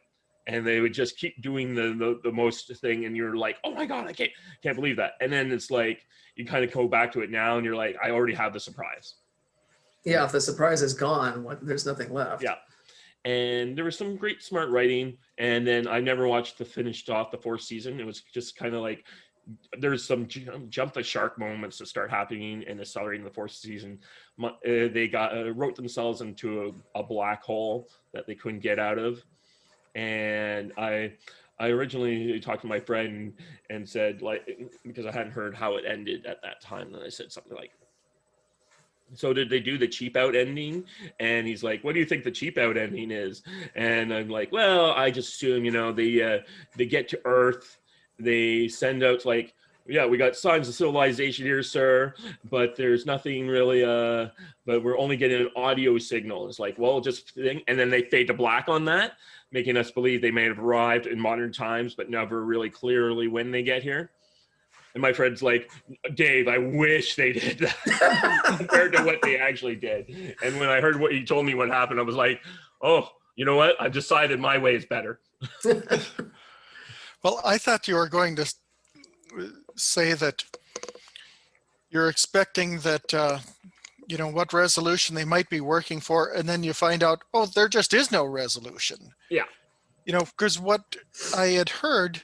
A: And they would just keep doing the most thing. And you're like, oh my God, I can't believe that. And then it's like, you kind of go back to it now and you're like, I already have the surprise.
B: Yeah, if the surprise is gone, there's nothing left.
A: Yeah. And there was some great smart writing. And then I never finished off the fourth season. It was just kind of like, there's some jump the shark moments that start happening and accelerating the fourth season. They wrote themselves into a black hole that they couldn't get out of. And I originally talked to my friend and said, like, because I hadn't heard how it ended at that time. And I said something like, so did they do the cheap out ending? And he's like, what do you think the cheap out ending is? And I'm like, well, I just assume, they get to Earth, they send out like, yeah, we got signs of civilization here, sir, but there's nothing really, but we're only getting an audio signal. It's like, well, and then they fade to black on that, making us believe they may have arrived in modern times, but never really clearly when they get here. And my friend's like, Dave, I wish they did that compared to what they actually did. And when I heard what he told me what happened, I was like, oh, you know what? I've decided my way is better.
C: Well, I thought you were going to say that you're expecting that, what resolution they might be working for. And then you find out, oh, there just is no resolution.
A: Yeah.
C: Because what I had heard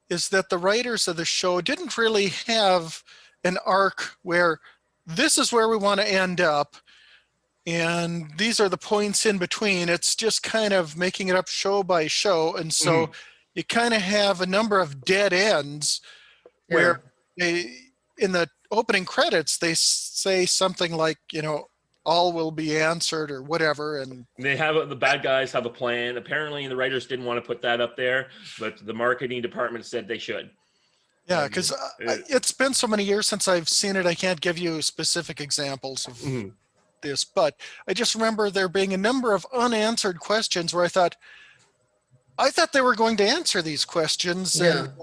C: is that the writers of the show didn't really have an arc where this is where we want to end up, and these are the points in between. It's just kind of making it up show by show, and so you kind of have a number of dead ends where they, in the opening credits, they say something like, you know, all will be answered or whatever, and
A: they have the bad guys have a plan. Apparently the writers didn't want to put that up there, but the marketing department said they should.
C: Yeah, because it's been so many years since I've seen it, I can't give you specific examples of this, but I just remember there being a number of unanswered questions where I thought they were going to answer these questions. And,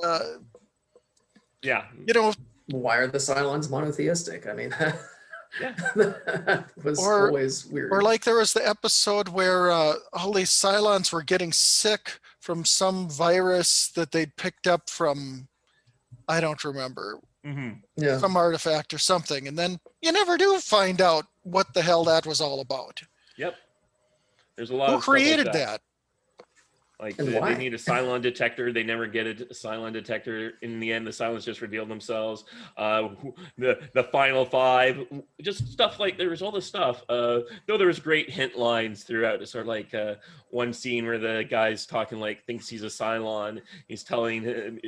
C: you know,
B: why are the Cylons monotheistic? I mean, that was
C: or,
B: always weird.
C: Or like there was the episode where all these Cylons were getting sick from some virus that they'd picked up from, I don't remember, some artifact or something. And then you never do find out what the hell that was all about.
A: Yep. There's a lot
C: Who
A: of stuff
C: created
A: like
C: that?
A: Like they need a Cylon detector. They never get a Cylon detector. In the end, the Cylons just reveal themselves. The final five, just stuff like there was all this stuff. Though there was great hint lines throughout. It's sort of like one scene where the guy's talking like thinks he's a Cylon. He's telling him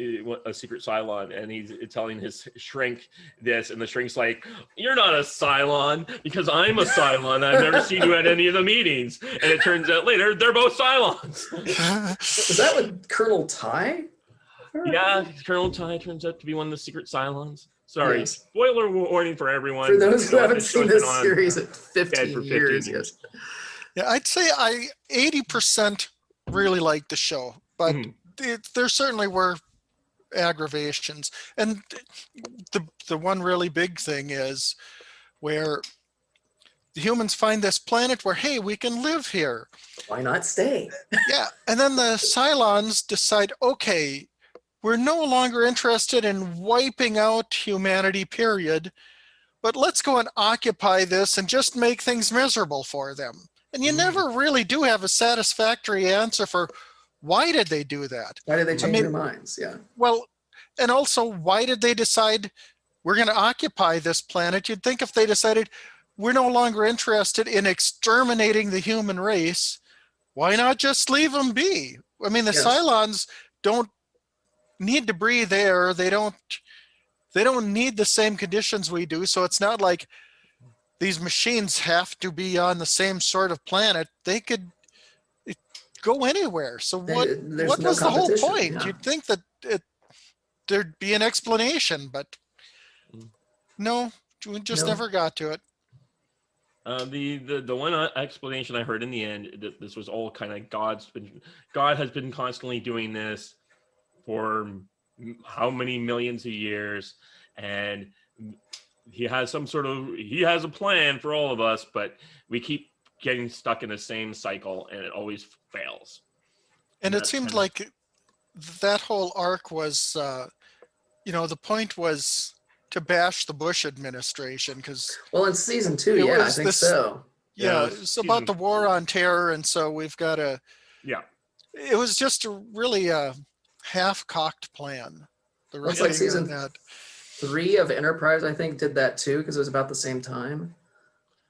A: a secret Cylon, and he's telling his shrink this, and the shrink's like, "You're not a Cylon because I'm a Cylon. I've never seen you at any of the meetings." And it turns out later they're both Cylons.
B: Was that with Colonel Ty?
A: Yeah, Colonel Ty turns out to be one of the secret Cylons. Sorry,
B: Yes.
A: Spoiler warning for everyone.
B: For those who haven't seen this
A: on
B: series at 15
A: for 15
B: years.
A: years.
B: Yes.
C: Yeah, I'd say I 80% really liked the show, but there certainly were aggravations. And the one really big thing is where the humans find this planet where, hey, we can live here.
B: Why not stay?
C: Yeah, and then the Cylons decide, okay, we're no longer interested in wiping out humanity, period, but let's go and occupy this and just make things miserable for them. And you never really do have a satisfactory answer for why did they do that?
B: Why did they change their minds? Yeah.
C: Well, and also, why did they decide we're going to occupy this planet? You'd think if they decided we're no longer interested in exterminating the human race, why not just leave them be? I mean, the Cylons don't need to breathe air. They don't need the same conditions we do. So it's not like these machines have to be on the same sort of planet. They could go anywhere. So what was the whole point?
B: Yeah.
C: You'd think that there'd be an explanation, but no, we just never got to it.
A: The one explanation I heard in the end that this was all kind of God has been constantly doing this for how many millions of years, and he has a plan for all of us, but we keep getting stuck in the same cycle and it always fails.
C: And it seemed like that whole arc was, the point was to bash the Bush administration because
B: in season 2, I think so.
C: Yeah, it's about the war on terror, and so we've got it was just a really half-cocked plan.
B: It's like season 3 of Enterprise, I think, did that too, because it was about the same time,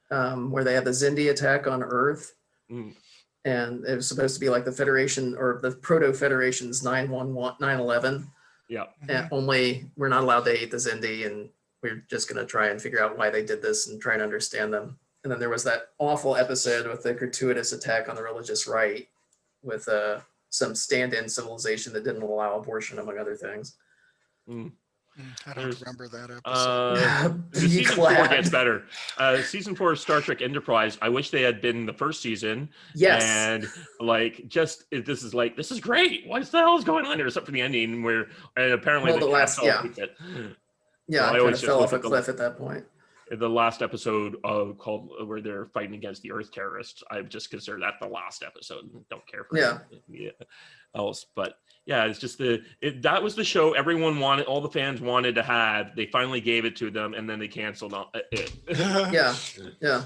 B: where they had the Xindi attack on Earth, and it was supposed to be like the Federation or the Proto-Federation's 9/11.
A: Yeah.
B: And only we're not allowed to eat the Xindi, and we're just going to try and figure out why they did this and try to understand them. And then there was that awful episode with the gratuitous attack on the religious right with some stand-in civilization that didn't allow abortion, among other things.
C: I don't remember that episode.
A: Season 4 gets better. Season 4 of Star Trek Enterprise, I wish they had been the first season.
B: Yes.
A: And this is great. What the hell is going on here? Except for the ending and apparently
B: the last,
A: I
B: kind of fell off a cliff at that point.
A: The last episode called where they're fighting against the Earth terrorists, I just consider that the last episode. Don't care for else, but yeah, it's just that was the show everyone wanted, all the fans wanted to have. They finally gave it to them, and then they canceled it.
B: Yeah.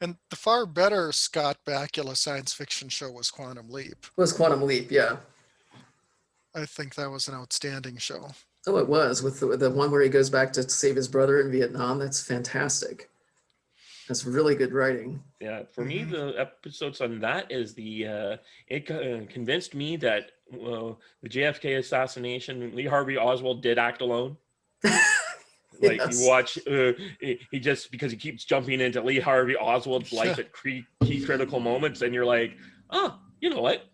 C: And the far better Scott Bakula science fiction show was Quantum Leap.
B: Yeah.
C: I think that was an outstanding show.
B: Oh, it was with the one where he goes back to save his brother in Vietnam. That's fantastic. That's really good writing.
A: Yeah, for me, the episodes on that is it convinced me that the JFK assassination, Lee Harvey Oswald did act alone. Like
B: Yes.
A: you watch, he just, because he keeps jumping into Lee Harvey Oswald's life at key critical moments, and you're like, oh, you know what?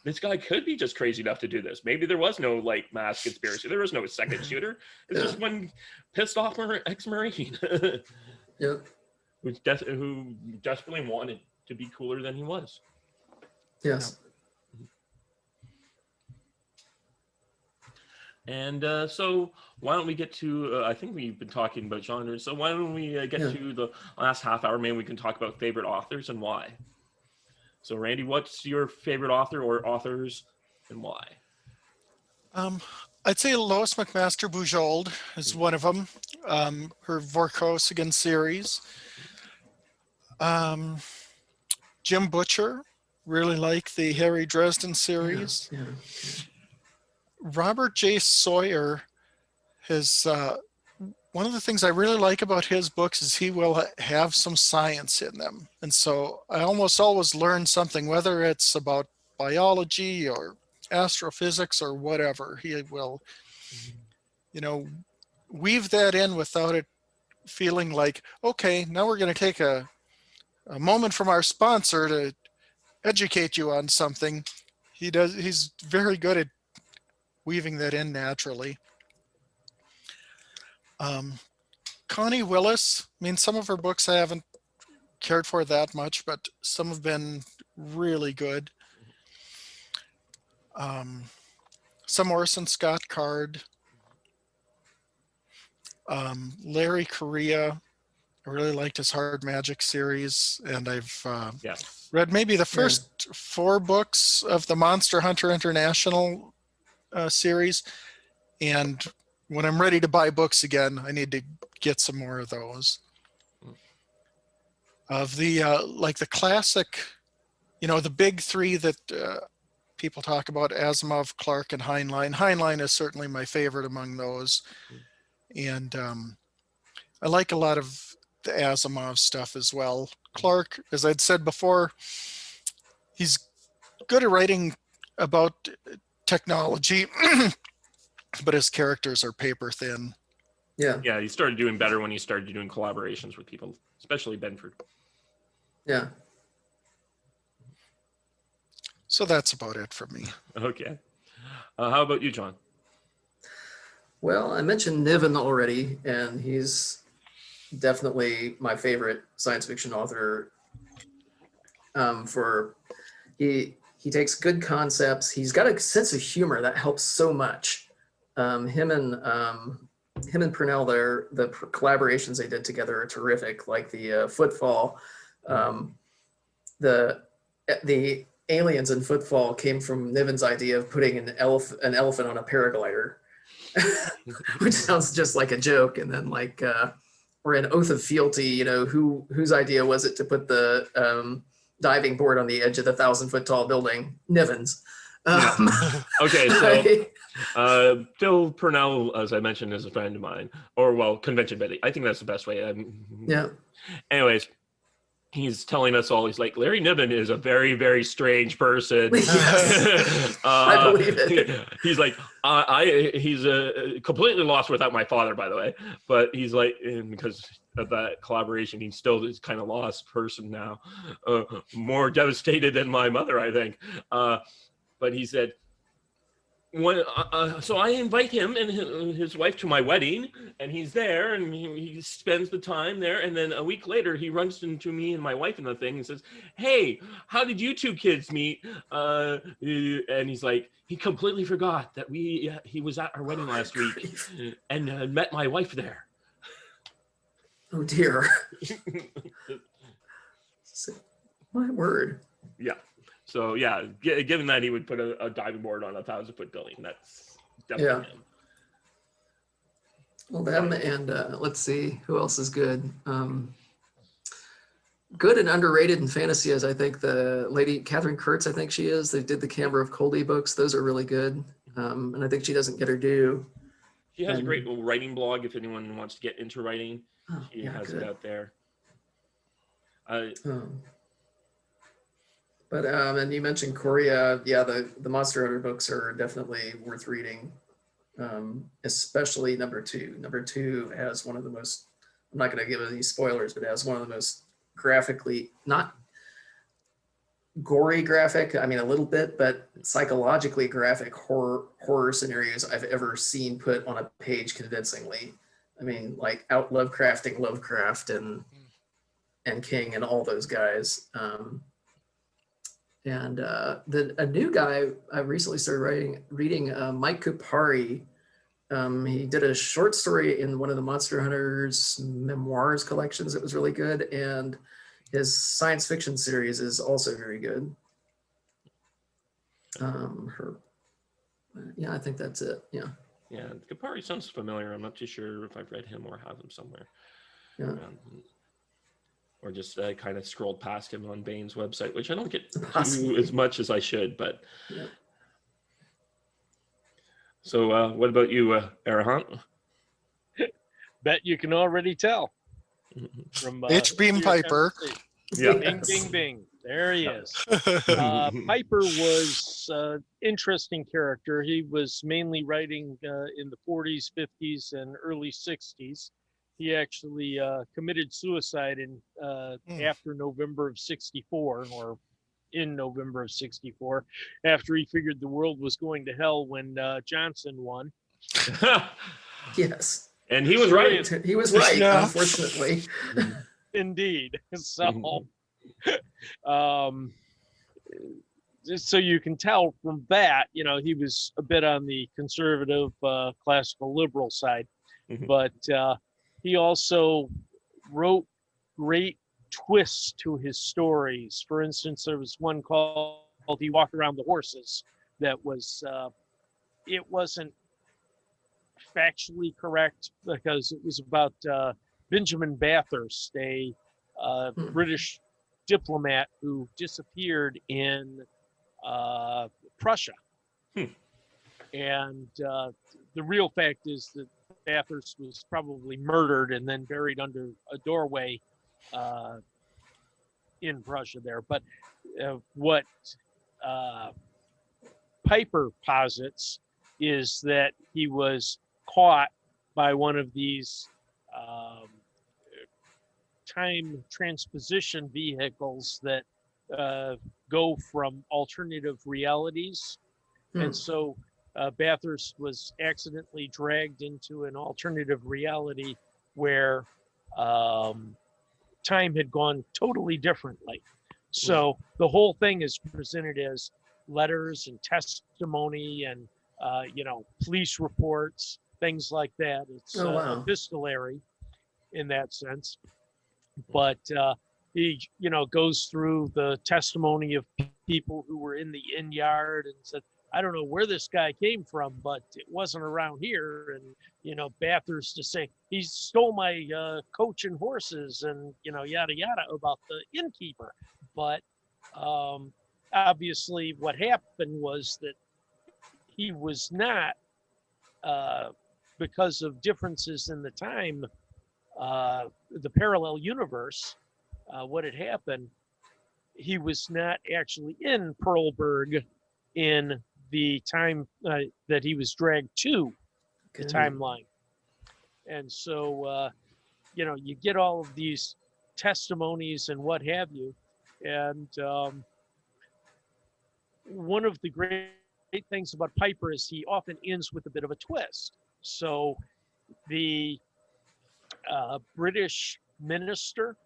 A: This guy could be just crazy enough to do this. Maybe there was no like mass conspiracy. There was no second shooter. It's just one pissed off ex-Marine.
B: Yep.
A: who desperately wanted to be cooler than he was.
B: Yes.
A: And so why don't we get to, I think we've been talking about genres, so why don't we get to the last half hour, maybe we can talk about favorite authors and why. So Randy, what's your favorite author or authors and why?
C: I'd say Lois McMaster Bujold is one of them. Her Vorkosigan series. Jim Butcher, really like the Harry Dresden series.
B: Yeah.
C: Robert J. Sawyer has, one of the things I really like about his books is he will have some science in them. And so I almost always learn something, whether it's about biology or astrophysics or whatever. He will, weave that in without it feeling like, okay, now we're going to take a moment from our sponsor to educate you on something. He's very good at weaving that in naturally. Connie Willis, I mean, some of her books I haven't cared for that much, but some have been really good. Some Orson Scott Card. Larry Correa, I really liked his Hard Magic series, and I've read maybe the first 4 books of the Monster Hunter International series, and when I'm ready to buy books again, I need to get some more of those. Of the like the classic, the big 3 that people talk about, Asimov, Clarke, and Heinlein. Heinlein is certainly my favorite among those, and I like a lot of the Asimov stuff as well. Clarke, as I'd said before, he's good at writing about technology, but his characters are paper thin.
A: Yeah, he started doing better when he started doing collaborations with people, especially Benford.
B: Yeah.
C: So that's about it for me.
A: Okay. How about you, John?
B: Well, I mentioned Niven already, and he's definitely my favorite science fiction author. He takes good concepts. He's got a sense of humor that helps so much. Him and Purnell, the collaborations they did together are terrific. Like the Footfall, the aliens in Footfall came from Niven's idea of putting an elephant on a paraglider, which sounds just like a joke. And then or in Oath of Fealty, whose idea was it to put the diving board on the edge of the 1,000-foot tall building? Niven's.
A: Okay, so Phil Purnell, as I mentioned, is a friend of mine, or convention buddy. I think that's the best way. Anyways, he's telling us all, he's like, Larry Niven is a very, very strange person.
B: Yes. I believe it.
A: He's like, he's completely lost without my father, by the way. But he's like, because of that collaboration, he still is kind of lost person now. More devastated than my mother, I think. But he said, so I invite him and his wife to my wedding, and he's there, and he spends the time there, and then a week later he runs into me and my wife in the thing and says, hey, how did you 2 kids meet? And he's like, he completely forgot that he was at our wedding last week and met my wife there.
B: Oh dear. My word.
A: Yeah. So yeah, given that he would put a diving board on a 1,000-foot building, that's definitely him.
B: Well, them and let's see who else is good. Good and underrated in fantasy is, I think, the lady Catherine Kurtz. I think she is. They did the Camber of Coldy books; those are really good, and I think she doesn't get her due.
A: She has a great writing blog if anyone wants to get into writing.
B: Oh,
A: She
B: yeah,
A: has
B: good.
A: it out there.
B: But and you mentioned Korea. Yeah, the Monster Hunter books are definitely worth reading, especially number 2. Number 2 has one of the most, I'm not going to give any spoilers, but it has one of the most graphically, not gory graphic, I mean a little bit, but psychologically graphic horror scenarios I've ever seen put on a page convincingly. I mean, like out Lovecrafting Lovecraft and King and all those guys. And a new guy I recently started reading, Mike Kupari. He did a short story in one of the Monster Hunters memoirs collections that was really good, and his science fiction series is also very good. Yeah, I think that's it. Yeah.
A: Yeah, Kupari sounds familiar. I'm not too sure if I've read him or have him somewhere.
B: Yeah.
A: Or just kind of scrolled past him on Bane's website, which I don't get to as much as I should. But
B: yeah.
A: So, what about you, Arahant?
D: Bet you can already tell from
C: H-Beam
D: your
C: Piper.
D: conversation.
A: Yeah.
D: Bing, bing, bing. There he is. Piper was an interesting character. He was mainly writing in the 40s, 50s, and early 60s. He actually committed suicide after November of 64, or in November of 64, after he figured the world was going to hell when Johnson won.
B: Yes.
A: And he was right.
B: He was right,
C: Yeah.
B: unfortunately.
D: Indeed. So, so you can tell from that, he was a bit on the conservative, classical liberal side, but he also wrote great twists to his stories. For instance, there was one called "He Walked Around the Horses" that was, it wasn't factually correct because it was about Benjamin Bathurst, a British diplomat who disappeared in Prussia. And the real fact is that Bathurst was probably murdered and then buried under a doorway in Prussia there. But what Piper posits is that he was caught by one of these time transposition vehicles that go from alternative realities. And so Bathurst was accidentally dragged into an alternative reality where time had gone totally differently. So the whole thing is presented as letters and testimony and police reports, things like that. It's epistolary in that sense. But he, goes through the testimony of people who were in the inn yard and said, I don't know where this guy came from, but it wasn't around here. And, Bathurst to say, he stole my coach and horses and, yada, yada about the innkeeper. But obviously what happened was that he was not, because of differences in the time, the parallel universe, what had happened, he was not actually in Pearlburg in the time that he was dragged to the timeline. And so, you get all of these testimonies and what have you. And one of the great things about Piper is he often ends with a bit of a twist. So the British minister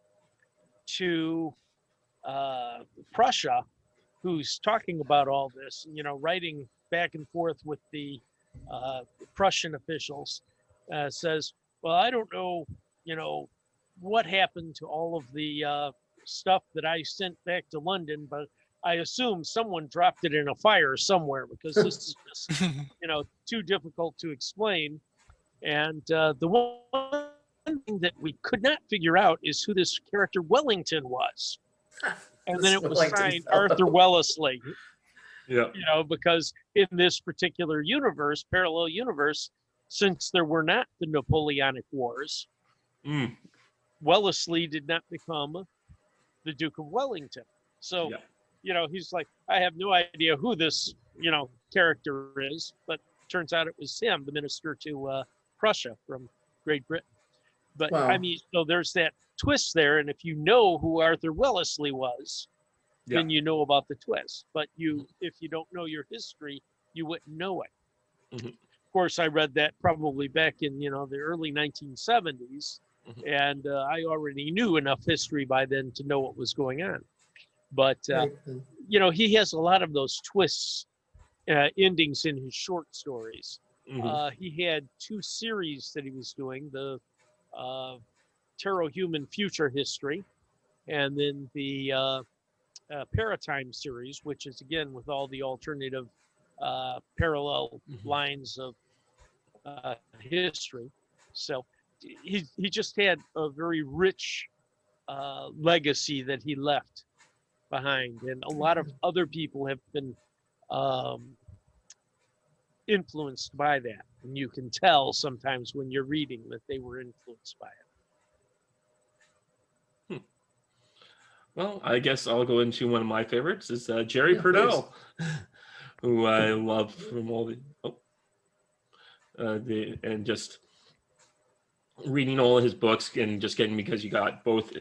D: to Prussia, who's talking about all this, writing back and forth with the Prussian officials, says, well, I don't know, what happened to all of the stuff that I sent back to London, but I assume someone dropped it in a fire somewhere because this is just, too difficult to explain. And the one thing that we could not figure out is who this character Wellington was. And then it was signed Arthur Wellesley. Yeah. Because in this particular universe, parallel universe, since there were not the Napoleonic Wars, Wellesley did not become the Duke of Wellington. So, he's like, I have no idea who this, character is, but turns out it was him, the minister to Prussia from Great Britain. But
B: Wow.
D: I mean, so there's that twist there. And if you know who Arthur Wellesley was, then you know about the twist. But if you don't know your history, you wouldn't know it.
A: Mm-hmm.
D: Of course, I read that probably back in, the early 1970s. And I already knew enough history by then to know what was going on. But, he has a lot of those twists, endings in his short stories. He had 2 series that he was doing, the Tarot Human Future History, and then the Paratime series, which is, again, with all the alternative parallel lines of history. So he just had a very rich legacy that he left behind, and a lot of other people have been influenced by that, and you can tell sometimes when you're reading that they were influenced by it.
A: Well, I guess I'll go into one of my favorites is Jerry Purdell, who I love from all and just reading all of his books and just getting, because you got both.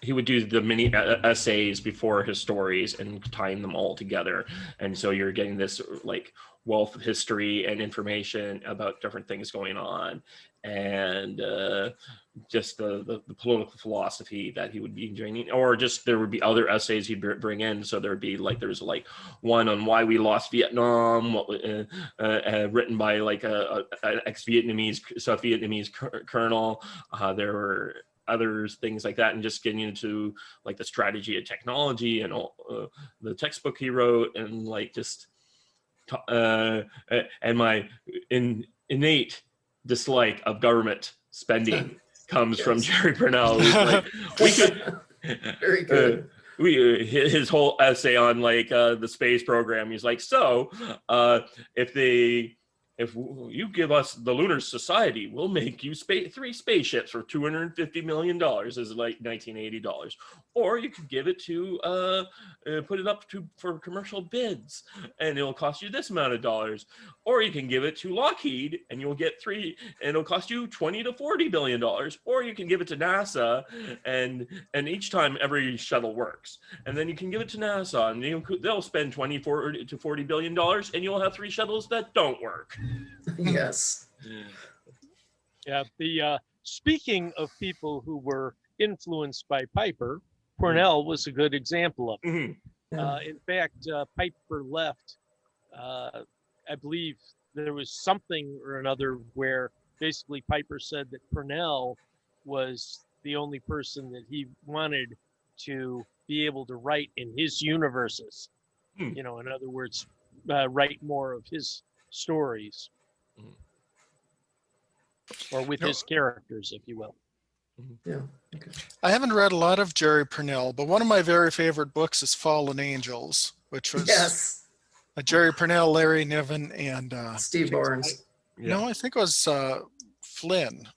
A: He would do the mini essays before his stories and tying them all together. And so you're getting this like wealth of history and information about different things going on. And just the political philosophy that he would be doing, or just there would be other essays he'd bring in. So there'd be like, there's like one on why we lost Vietnam, written by like an ex-Vietnamese, South Vietnamese colonel. There were others, things like that, and just getting into like the strategy of technology and all the textbook he wrote, and like just and my innate dislike of government spending comes from Jerry Purnell. Like, we could
B: very good.
A: His whole essay on like the space program, he's like, so if you give us the Lunar Society, we'll make you 3 spaceships for $250 million, is like $1980. Or you could give it to, put it up for commercial bids, and it'll cost you this amount of dollars. Or you can give it to Lockheed, and you'll get 3, and it'll cost you $20 to $40 billion. Or you can give it to NASA, and each time every shuttle works. And then you can give it to NASA, and they'll spend $20 to $40 billion, and you'll have 3 shuttles that don't work.
B: Yes.
D: Yeah. The speaking of people who were influenced by Piper, Purnell was a good example of it. In fact, Piper left. I believe there was something or another where basically Piper said that Purnell was the only person that he wanted to be able to write in his universes. In other words, write more of his stories, or with his characters, if you will.
B: Yeah. Okay.
C: I haven't read a lot of Jerry Purnell, but one of my very favorite books is Fallen Angels, which was Jerry Purnell, Larry Niven, and
B: Steve Barnes.
C: No, I think it was Flynn.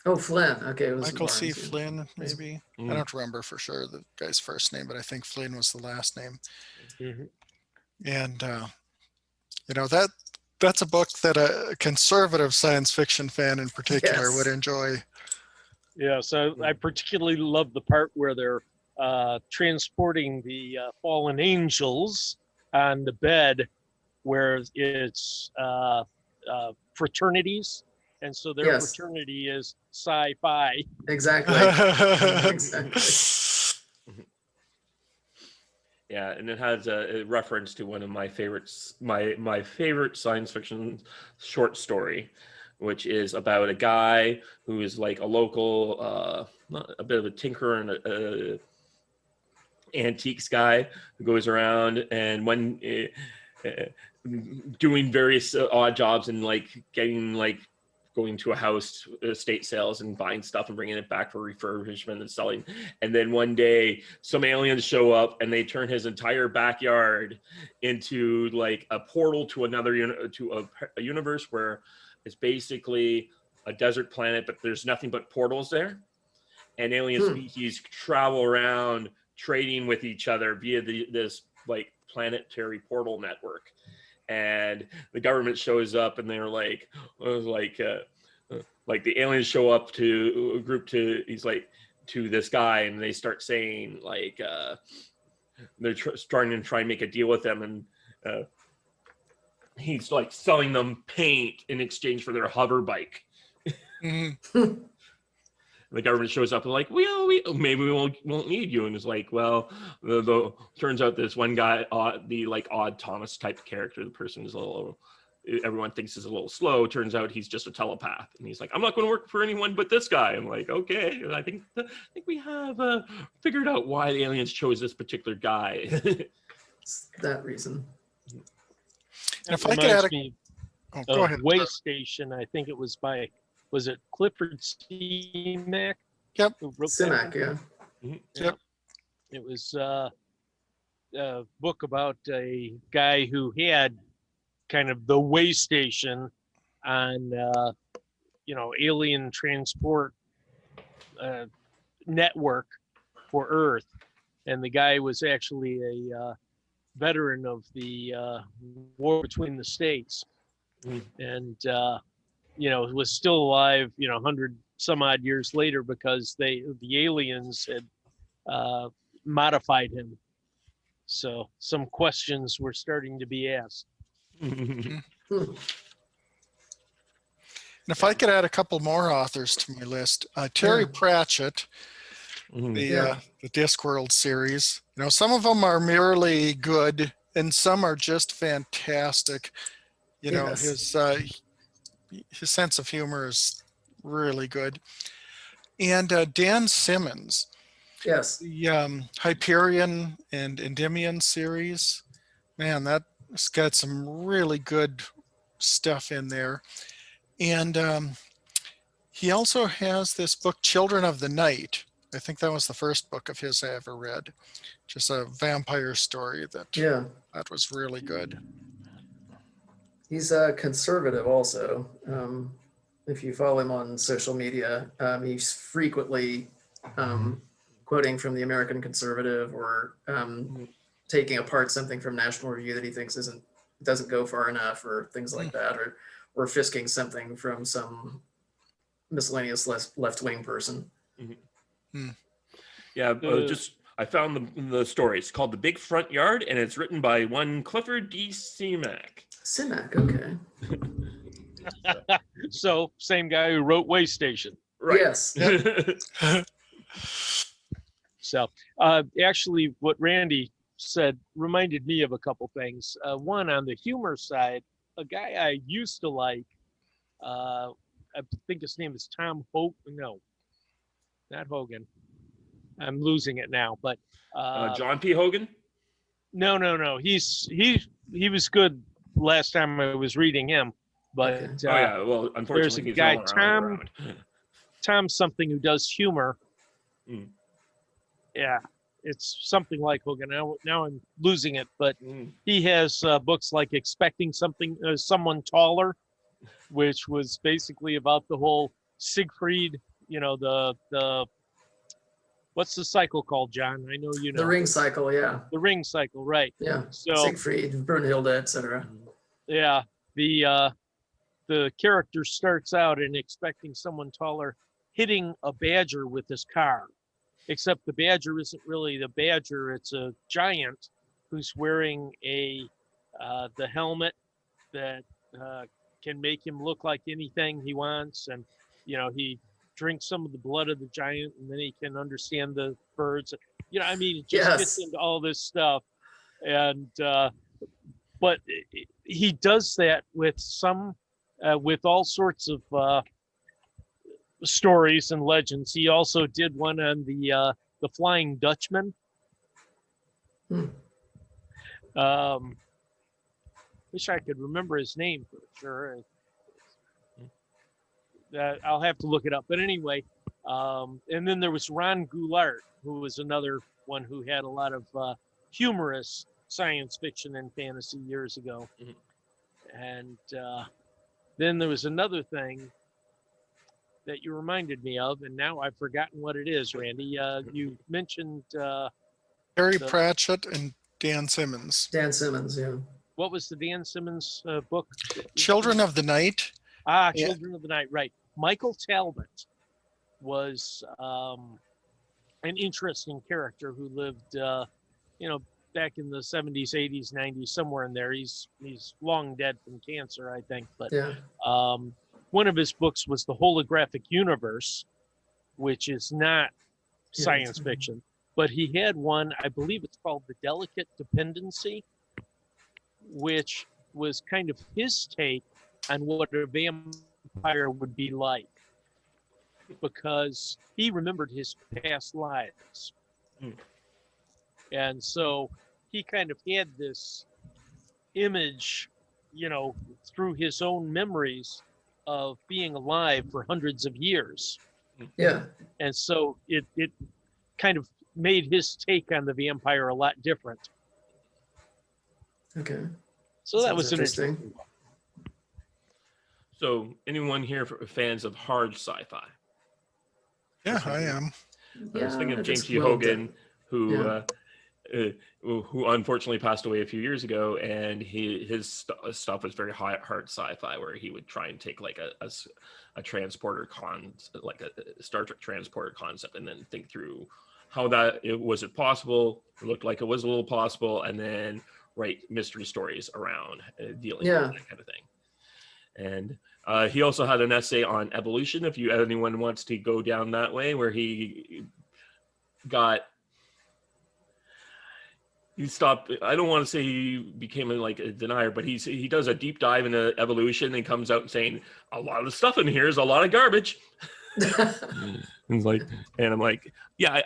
B: Oh, Flynn. Okay, it was
C: Michael C.
B: Barnes,
C: Flynn, maybe. I don't remember for sure the guy's first name, but I think Flynn was the last name. And that's a book that a conservative science fiction fan in particular would enjoy.
D: Yeah, so I particularly love the part where they're transporting the fallen angels on the bed, where it's fraternities, and so their fraternity is sci-fi.
B: Exactly. Exactly.
A: Yeah, and it has a reference to one of my favorites, my favorite science fiction short story, which is about a guy who is like a local, a bit of a tinkerer and a antiques guy who goes around and when doing various odd jobs and like getting like going to a house, estate sales, and buying stuff and bringing it back for refurbishment and selling. And then one day some aliens show up and they turn his entire backyard into like a portal to another a universe where is basically a desert planet, but there's nothing but portals there, and alien species travel around trading with each other via this like planetary portal network. And the government shows up, and they're like the aliens show up to a group to this guy, and they start saying like they're starting to try and make a deal with them, and he's like selling them paint in exchange for their hover bike. The government shows up and like, maybe we won't need you. And it's like, well, the turns out this one guy, the like odd Thomas type character, the person is everyone thinks is a little slow. Turns out he's just a telepath. And he's like, I'm not going to work for anyone but this guy. I'm like, okay, I think we have figured out why the aliens chose this particular guy.
B: It's that reason.
C: If I could add go ahead.
D: Way Station, I think it was was it Clifford Simak?
C: Yep.
B: Simak, yeah.
C: Yep.
D: It was a book about a guy who had kind of the way station on, alien transport network for Earth. And the guy was actually a veteran of the war between the states. And, was still alive, 100 some odd years later because the aliens had modified him. So some questions were starting to be asked.
C: And if I could add a couple more authors to my list, Terry Pratchett, the Discworld series. Some of them are merely good, and some are just fantastic. His sense of humor is really good. And Dan Simmons,
B: Yes.
C: the Hyperion and Endymion series, man, that's got some really good stuff in there. And he also has this book, Children of the Night. I think that was the first book of his I ever read. Just a vampire story that was really good.
B: He's conservative also. If you follow him on social media, he's frequently quoting from the American Conservative or taking apart something from National Review that he thinks doesn't go far enough, or things like that, or fisking something from some miscellaneous left-wing person.
A: Yeah, I found the story. It's called The Big Front Yard, and it's written by one Clifford D. Simak.
B: Simak, okay.
D: So same guy who wrote Way Station.
A: Right.
B: Yes.
C: Yep.
D: So actually what Randy said reminded me of a couple things. One, on the humor side, a guy I used to like, I think his name is Tom Hogan. No, not Hogan. I'm losing it now, but
A: John P. Hogan?
D: No. He was good last time I was reading him, but
A: well, unfortunately,
D: there's a
A: he's
D: guy,
A: no longer around.
D: Tom something, who does humor. Yeah, it's something like Hogan. Now I'm losing it, but he has books like Expecting Someone Taller, which was basically about the whole Siegfried, the what's the cycle called, John? I know you know.
B: The ring cycle, yeah.
D: The ring cycle, right.
B: Yeah,
D: So
B: Siegfried, Brunhilde, etc.
D: Yeah, the character starts out in Expecting Someone Taller hitting a badger with his car, except the badger isn't really the badger. It's a giant who's wearing the helmet that can make him look like anything he wants. And, he drinks some of the blood of the giant, and then he can understand the birds. It just gets into all this stuff. And, but he does that with with all sorts of stories and legends. He also did one on the Flying Dutchman. Wish I could remember his name for sure. I'll have to look it up. But anyway, and then there was Ron Goulart, who was another one who had a lot of humorous science fiction and fantasy years ago. And Then there was another thing that you reminded me of, and now I've forgotten what it is, Randy. You mentioned
C: Terry
D: the-
C: Pratchett and Dan Simmons.
B: Dan Simmons, yeah.
D: what was the Dan Simmons book?
C: Children of the Night.
D: Ah,
C: Yeah.
D: Children of the Night, right. Michael Talbot was an interesting character who lived, back in the 70s, 80s, 90s, somewhere in there. He's long dead from cancer, I think. But
B: Yeah.
D: one of his books was The Holographic Universe, which is not science fiction. But he had one, I believe it's called The Delicate Dependency, which was kind of his take on what a vampire would be like, because he remembered his past lives. And so he kind of had this image, through his own memories of being alive for hundreds of years.
B: Yeah.
D: And so it kind of made his take on the vampire a lot different.
B: Okay.
D: So that
B: Sounds
D: was an
B: interesting.
D: interesting one.
A: So, anyone here fans of hard sci-fi?
C: Yeah, I am.
A: I was thinking
B: I
A: of James
B: just
A: T.
B: willed
A: Hogan,
B: Yeah.
A: who unfortunately passed away a few years ago, and his stuff was very hard sci-fi, where he would try and take like a transporter like a Star Trek transporter concept, and then think through how was it possible? It looked like it was a little possible, and then write mystery stories around dealing with that kind of thing. And he also had an essay on evolution. If anyone wants to go down that way, where he stopped. I don't want to say he became like a denier, but he does a deep dive into evolution and comes out saying a lot of the stuff in here is a lot of garbage. And I'm like, yeah,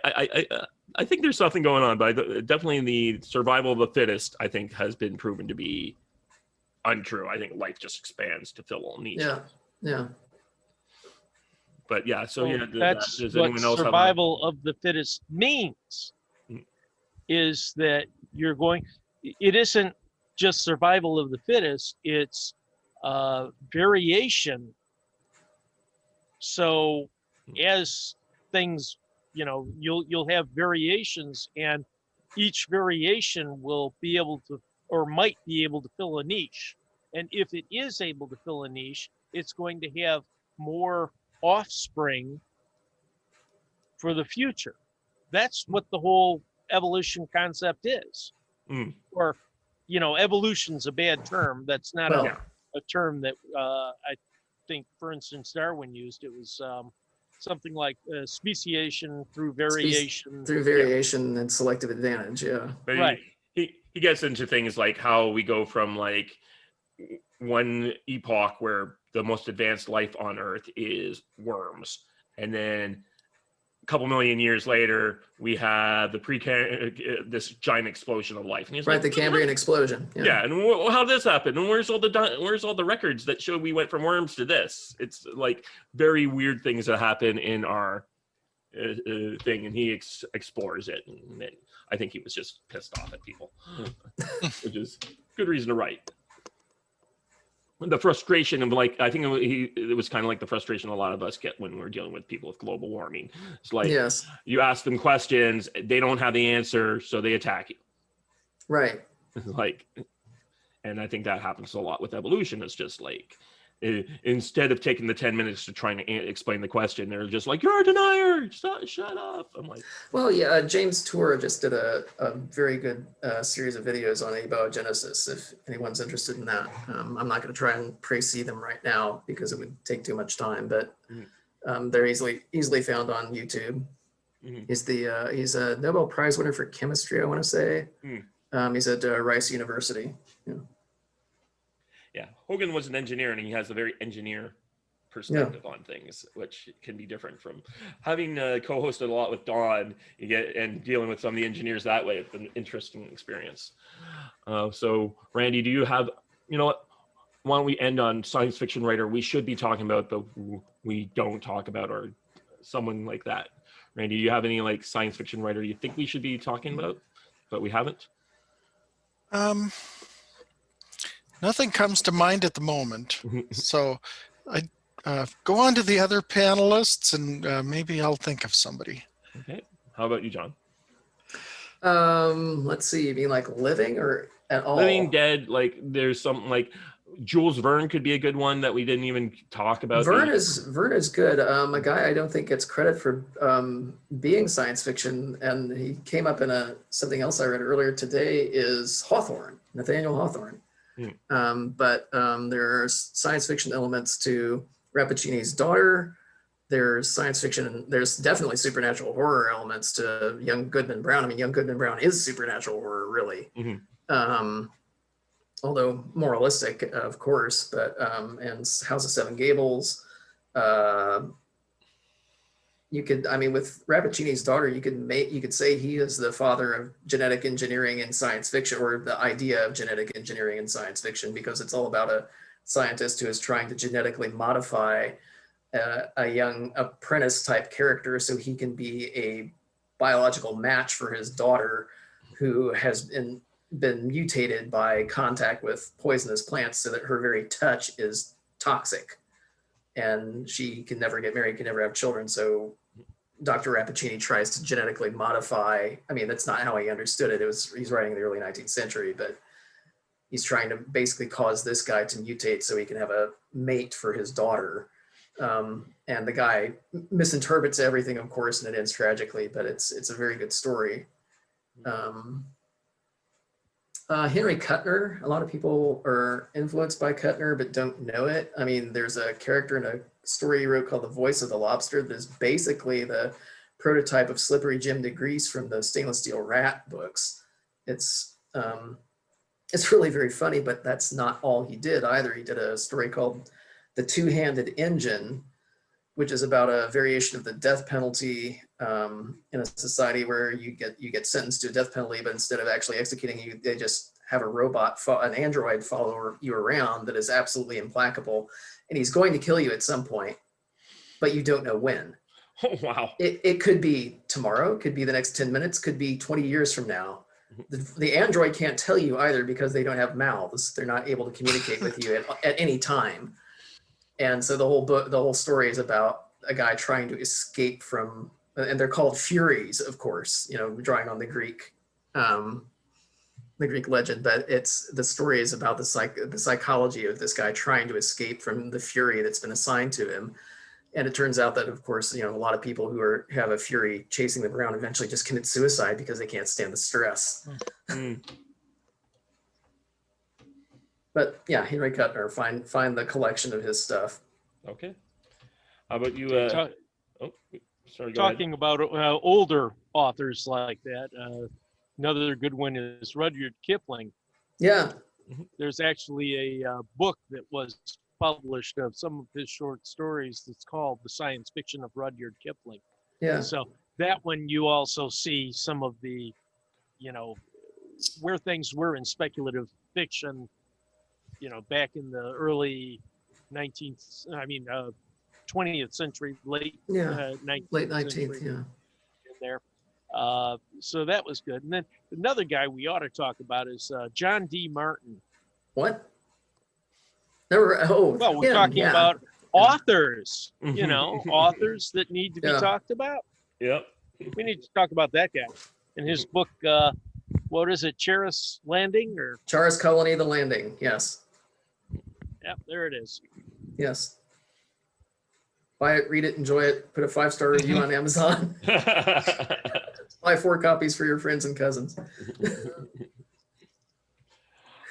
A: I think there's something going on, but definitely the survival of the fittest, I think, has been proven to be untrue. I think life just expands to fill all niches.
B: Yeah.
A: But yeah, so
D: that's
A: does
D: what
A: anyone else
D: survival of the fittest means. Is that it isn't just survival of the fittest, it's variation. So as things, you'll have variations, and each variation will be able to, or might be able to, fill a niche. And if it is able to fill a niche, it's going to have more offspring for the future. That's what the whole evolution concept is. Or, evolution's a bad term. That's not a term that I think, for instance, Darwin used. It was something like speciation through variation.
B: Through variation and selective advantage,
A: But
D: right.
A: He gets into things like how we go from like one epoch where the most advanced life on Earth is worms, and then a couple million years later we have this giant explosion of life. And he's
B: the Cambrian explosion.
A: Yeah, and how did this happen? And where's all the records that show we went from worms to this? It's like very weird things that happen in our thing, and he explores it. And then I think he was just pissed off at people, which is good reason to write. The frustration of I think it was kind of like the frustration a lot of us get when we're dealing with people with global warming. It's like, you ask them questions, they don't have the answer, so they attack you.
B: Right.
A: And I think that happens a lot with evolution. It's just like, instead of taking the 10 minutes to try and explain the question, they're just like, you're a denier, shut up. I'm like,
B: well, yeah, James Tour just did a very good series of videos on abiogenesis, if anyone's interested in that. I'm not going to try and précis them right now because it would take too much time, but they're easily found on YouTube. He's a Nobel Prize winner for chemistry, I want to say. He's at Rice University.
A: Yeah, Hogan was an engineer, and he has a very engineer perspective on things, which can be different from having co-hosted a lot with Don and dealing with some of the engineers that way. It's been an interesting experience. So, Randy, do you have, why don't we end on science fiction writer we should be talking about, but we don't talk about, or someone like that? Randy, do you have any science fiction writer you think we should be talking about, but we haven't?
C: Nothing comes to mind at the moment. So I go on to the other panelists, and maybe I'll think of somebody.
A: Okay. How about you, John?
B: Let's see. You mean like living or at all?
A: Living, dead. Like there's something like Jules Verne could be a good one that we didn't even talk about.
B: Verne is good. A guy I don't think gets credit for being science fiction, and he came up in something else I read earlier today, is Hawthorne, Nathaniel Hawthorne. But there are science fiction elements to Rappaccini's Daughter. There's science fiction. There's definitely supernatural horror elements to Young Goodman Brown. I mean, Young Goodman Brown is supernatural horror, really. Although moralistic, of course. But and House of Seven Gables. You could, I mean, with Rappaccini's Daughter, you could say he is the father of genetic engineering in science fiction, or the idea of genetic engineering in science fiction, because it's all about a scientist who is trying to genetically modify a young apprentice type character so he can be a biological match for his daughter, who has been mutated by contact with poisonous plants, so that her very touch is toxic. And she can never get married, can never have children. So Dr. Rappaccini tries to genetically modify. I mean, that's not how he understood it. He's writing in the early 19th century, but he's trying to basically cause this guy to mutate so he can have a mate for his daughter. And the guy misinterprets everything, of course, and it ends tragically, but it's a very good story. Henry Cutler, a lot of people are influenced by Cutler but don't know it. I mean, there's a character in a story he wrote called The Voice of the Lobster that is basically the prototype of Slippery Jim DeGrease from the Stainless Steel Rat books. It's really very funny, but that's not all he did either. He did a story called The Two-Handed Engine, which is about a variation of the death penalty in a society where you get sentenced to a death penalty, but instead of actually executing you, they just have a robot, an android, follow you around that is absolutely implacable, and he's going to kill you at some point, but you don't know when.
A: Oh, wow.
B: It could be tomorrow, could be the next 10 minutes, could be 20 years from now. The android can't tell you either because they don't have mouths. They're not able to communicate with you at any time. And so the whole story is about a guy trying to escape from, and they're called Furies, of course, drawing on the Greek legend. But the story is about the psychology of this guy trying to escape from the fury that's been assigned to him. And it turns out that, of course, a lot of people who have a fury chasing them around eventually just commit suicide because they can't stand the stress. But yeah, Henry Cutler, find the collection of his stuff.
A: Okay. How about you? Sorry, go
D: Talking about older authors like that, another good one is Rudyard Kipling.
B: Yeah.
D: There's actually a book that was published of some of his short stories that's called The Science Fiction of Rudyard Kipling.
B: Yeah.
D: So that one you also see some of the, where things were in speculative fiction, back in the early 20th century, late 19th century,
B: yeah.
D: In there. So that was good. And then another guy we ought to talk about is John D. Martin.
B: What?
D: Well, we're talking about authors, authors that need to be talked about.
A: Yep.
D: We need to talk about that guy. In his book, what is it, Charis Landing? Or
B: Charis Colony, The Landing, yes.
D: Yep, there it is.
B: Yes. Buy it, read it, enjoy it, put a 5-star review on Amazon. Buy 4 copies for your friends and cousins.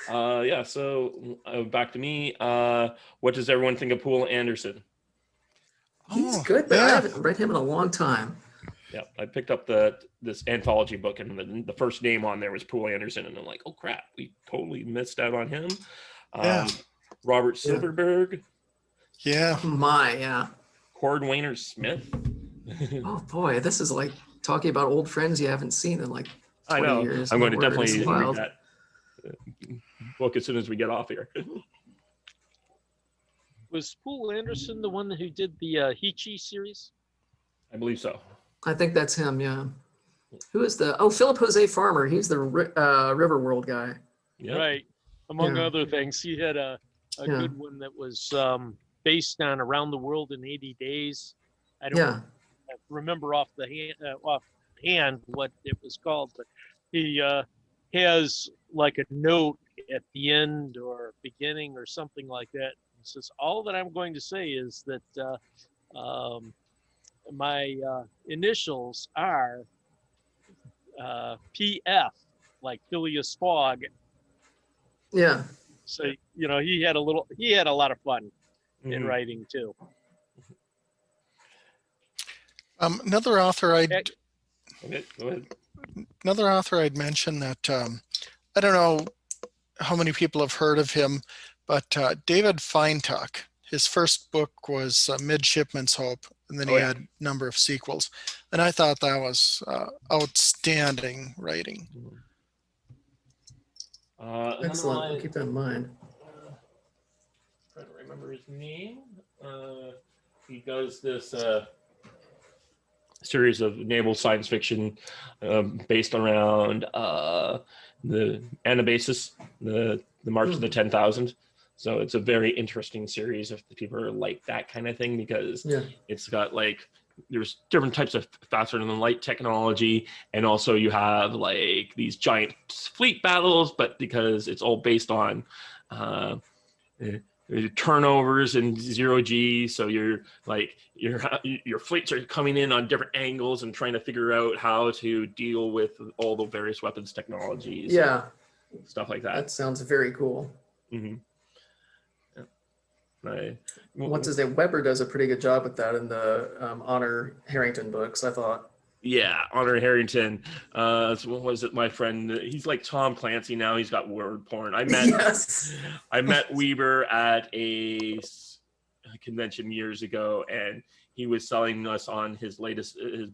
A: So back to me. What does everyone think of Poul Anderson?
B: He's good, but I haven't read him in a long time.
A: Yeah, I picked up this anthology book, and the first name on there was Poul Anderson, and I'm like, oh crap, we totally missed out on him. Robert Silverberg.
C: Yeah.
A: Cord Wainer Smith.
B: Oh boy, this is like talking about old friends you haven't seen in like 20 years.
A: I'm going to definitely read that book as soon as we get off here.
D: Was Poul Anderson the one who did the Heechee series?
A: I believe so.
B: I think that's him, yeah. Who is Philip Jose Farmer. He's the Riverworld guy.
A: Yeah.
D: Right. among
B: Yeah.
D: other things. He had a
B: Yeah.
D: good one that was based on Around the World in 80 Days. I don't
B: Yeah.
D: remember offhand what it was called, but he has like a note at the end or beginning or something like that. He says, all that I'm going to say is that my initials are PF, like Phileas Fogg.
B: Yeah.
D: So, he had a lot of fun in writing too.
C: Another author
A: Okay, go ahead.
C: I'd mention that I don't know how many people have heard of him, but David Feintack. His first book was Midshipman's Hope, and then he had a number of sequels. And I thought that was outstanding writing.
B: Excellent. I'll keep that in mind.
A: Trying to remember his name. He does this series of naval science fiction based around the Anabasis, the March of the 10,000. So it's a very interesting series if the people are like that kind of thing, because it's got like, there's different types of faster than light technology, and also you have like these giant fleet battles, but because it's all based on turnovers and zero G, so your fleets are coming in on different angles and trying to figure out how to deal with all the various weapons technologies.
B: Yeah,
A: stuff like that.
B: That sounds very cool.
A: Mm-hmm.
B: What's his name? Weber does a pretty good job with that in the Honor Harrington books, I thought.
A: Yeah, Honor Harrington. What was it? My friend, he's like Tom Clancy now. He's got word porn. I met Weber at a convention years ago, and he was selling us on his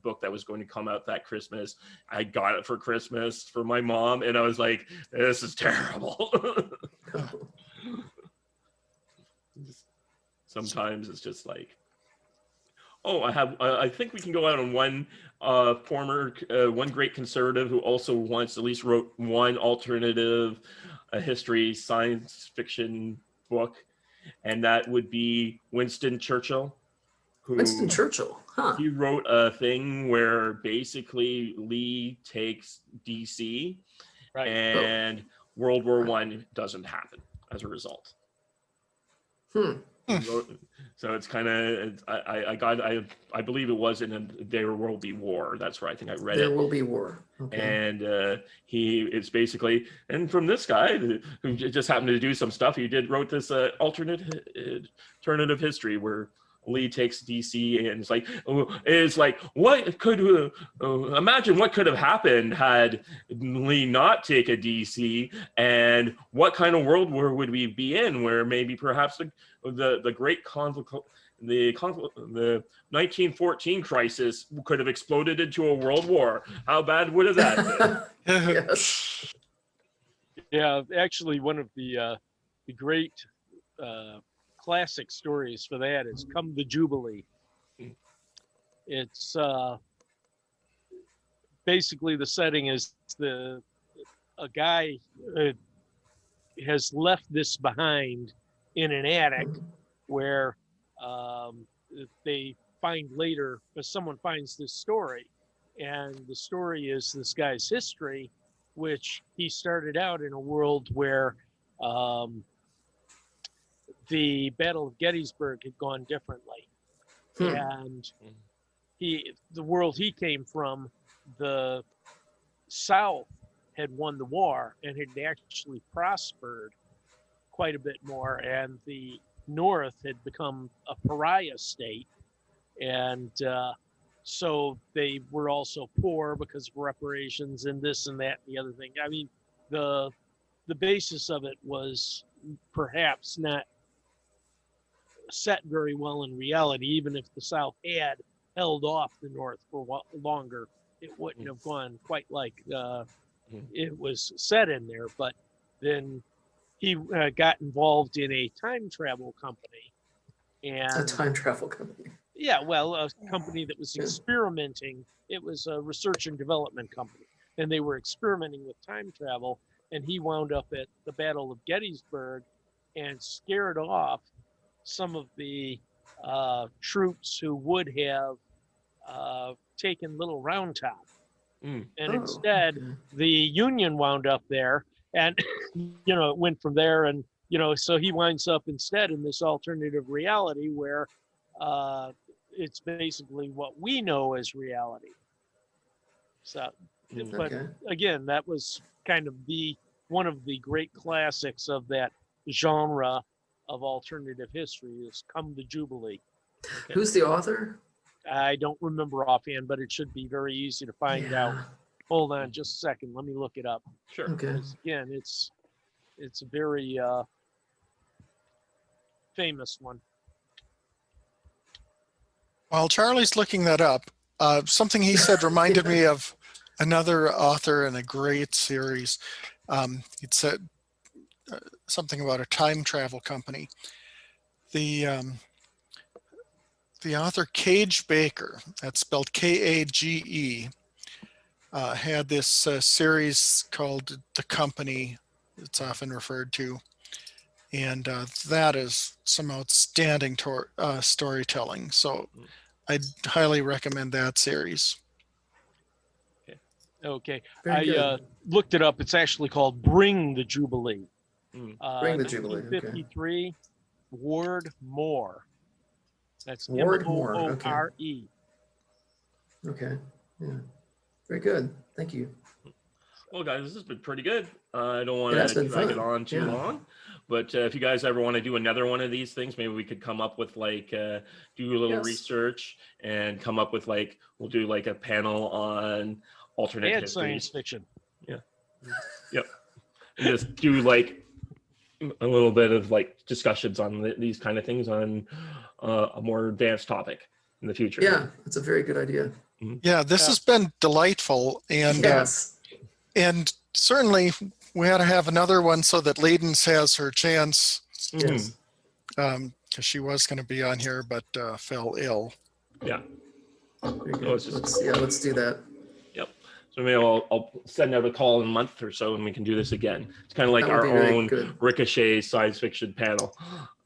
A: book that was going to come out that Christmas. I got it for Christmas for my mom, and I was like, "This is terrible." Sometimes it's just like, I think we can go out on one one great conservative who also once at least wrote one alternative history science fiction book, and that would be Winston Churchill.
B: Winston Churchill, huh?
A: He wrote a thing where basically Lee takes DC, right, and World War I doesn't happen as a result. So it's kind of, I believe it was in There Will Be War. That's where I think I read
B: There Will Be War. Okay.
A: And it's basically, and from this guy who just happened to do some stuff, wrote this alternative history where Lee takes DC, and it's like what could imagine what could have happened had Lee not taken DC, and what kind of world war would we be in, where maybe perhaps the great conflict, the 1914 crisis could have exploded into a world war. How bad would have that been?
B: Yes.
D: Yeah, actually, one of the great classic stories for that is Come the Jubilee. It's basically, the setting is a guy has left this behind in an attic where they find later, someone finds this story, and the story is this guy's history, which he started out in a world where the Battle of Gettysburg had gone differently. And the world he came from, the South had won the war and had actually prospered quite a bit more, and the North had become a pariah state, and so they were also poor because of reparations and this and that and the other thing. I mean, the basis of it was perhaps not set very well in reality. Even if the South had held off the North for longer, it wouldn't have gone quite like it was set in there. But then he got involved in a time travel company. And
B: a time travel company?
D: Yeah, well, a company that was experimenting. It was a research and development company, and they were experimenting with time travel. and he wound up at the Battle of Gettysburg and scared off some of the troops who would have taken Little Round Top. And instead, the Union wound up there, and it went from there. And so he winds up instead in this alternative reality where it's basically what we know as reality. So, but again, that was kind of one of the great classics of that genre of alternative history is Come the Jubilee.
B: Okay. Who's the author?
D: I don't remember offhand, but it should be very easy to find out. Hold on just a second. Let me look it up.
A: Sure.
B: Okay.
D: Again, it's a very famous one.
C: While Charlie's looking that up, something he said reminded me of another author in a great series. It said something about a time travel company. The author Cage Baker, that's spelled K-A-G-E, had this series called The Company. It's often referred to. And that is some outstanding storytelling. So I'd highly recommend that series.
D: Okay.
B: I
D: looked it up. It's actually called Bring the Jubilee.
B: Bring the Jubilee.
D: 1953,
B: okay.
D: Ward Moore. That's
B: Ward Moore.
D: M-O-O-R-E.
B: Okay. Yeah. Very good. Thank you.
A: Well, guys, this has been pretty good. I don't want to drag it on too long, but if you guys ever want to do another one of these things, maybe we could come up with do a little research and come up with we'll do a panel on alternate history.
D: Science fiction.
A: Yeah. Yep. And just do a little bit of discussions on these kind of things on a more advanced topic in the future.
B: Yeah, that's a very good idea.
C: Yeah, this has been delightful, and and certainly we ought to have another one so that Ladens has her chance.
B: Yes.
C: Because she was going to be on here, but fell ill.
A: Yeah.
B: Very good. Let's do that.
A: Yep. So maybe I'll send out a call in a month or so, and we can do this again. It's kind of like our own Ricochet science fiction panel.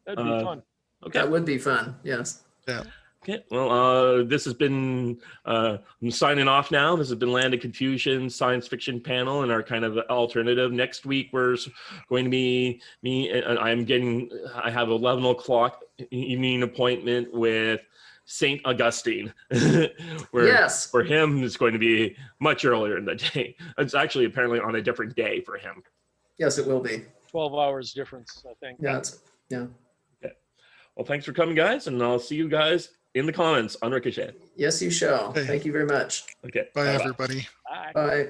D: That'd be fun.
B: Okay. That would be fun. Yes.
C: Yeah.
A: Okay, well, this has been, I'm signing off now. This has been Land of Confusion Science Fiction Panel and our kind of alternative. Next week, we're going to be, I have 11 o'clock evening appointment with St. Augustine. For him, it's going to be much earlier in the day. It's actually apparently on a different day for him.
B: Yes, it will be.
D: 12 hours difference, I think.
B: Yeah.
A: Okay. Well, thanks for coming, guys, and I'll see you guys in the comments on Ricochet.
B: Yes, you shall. Thank you very much.
A: Okay.
C: Bye, everybody.
D: Bye.
B: Bye.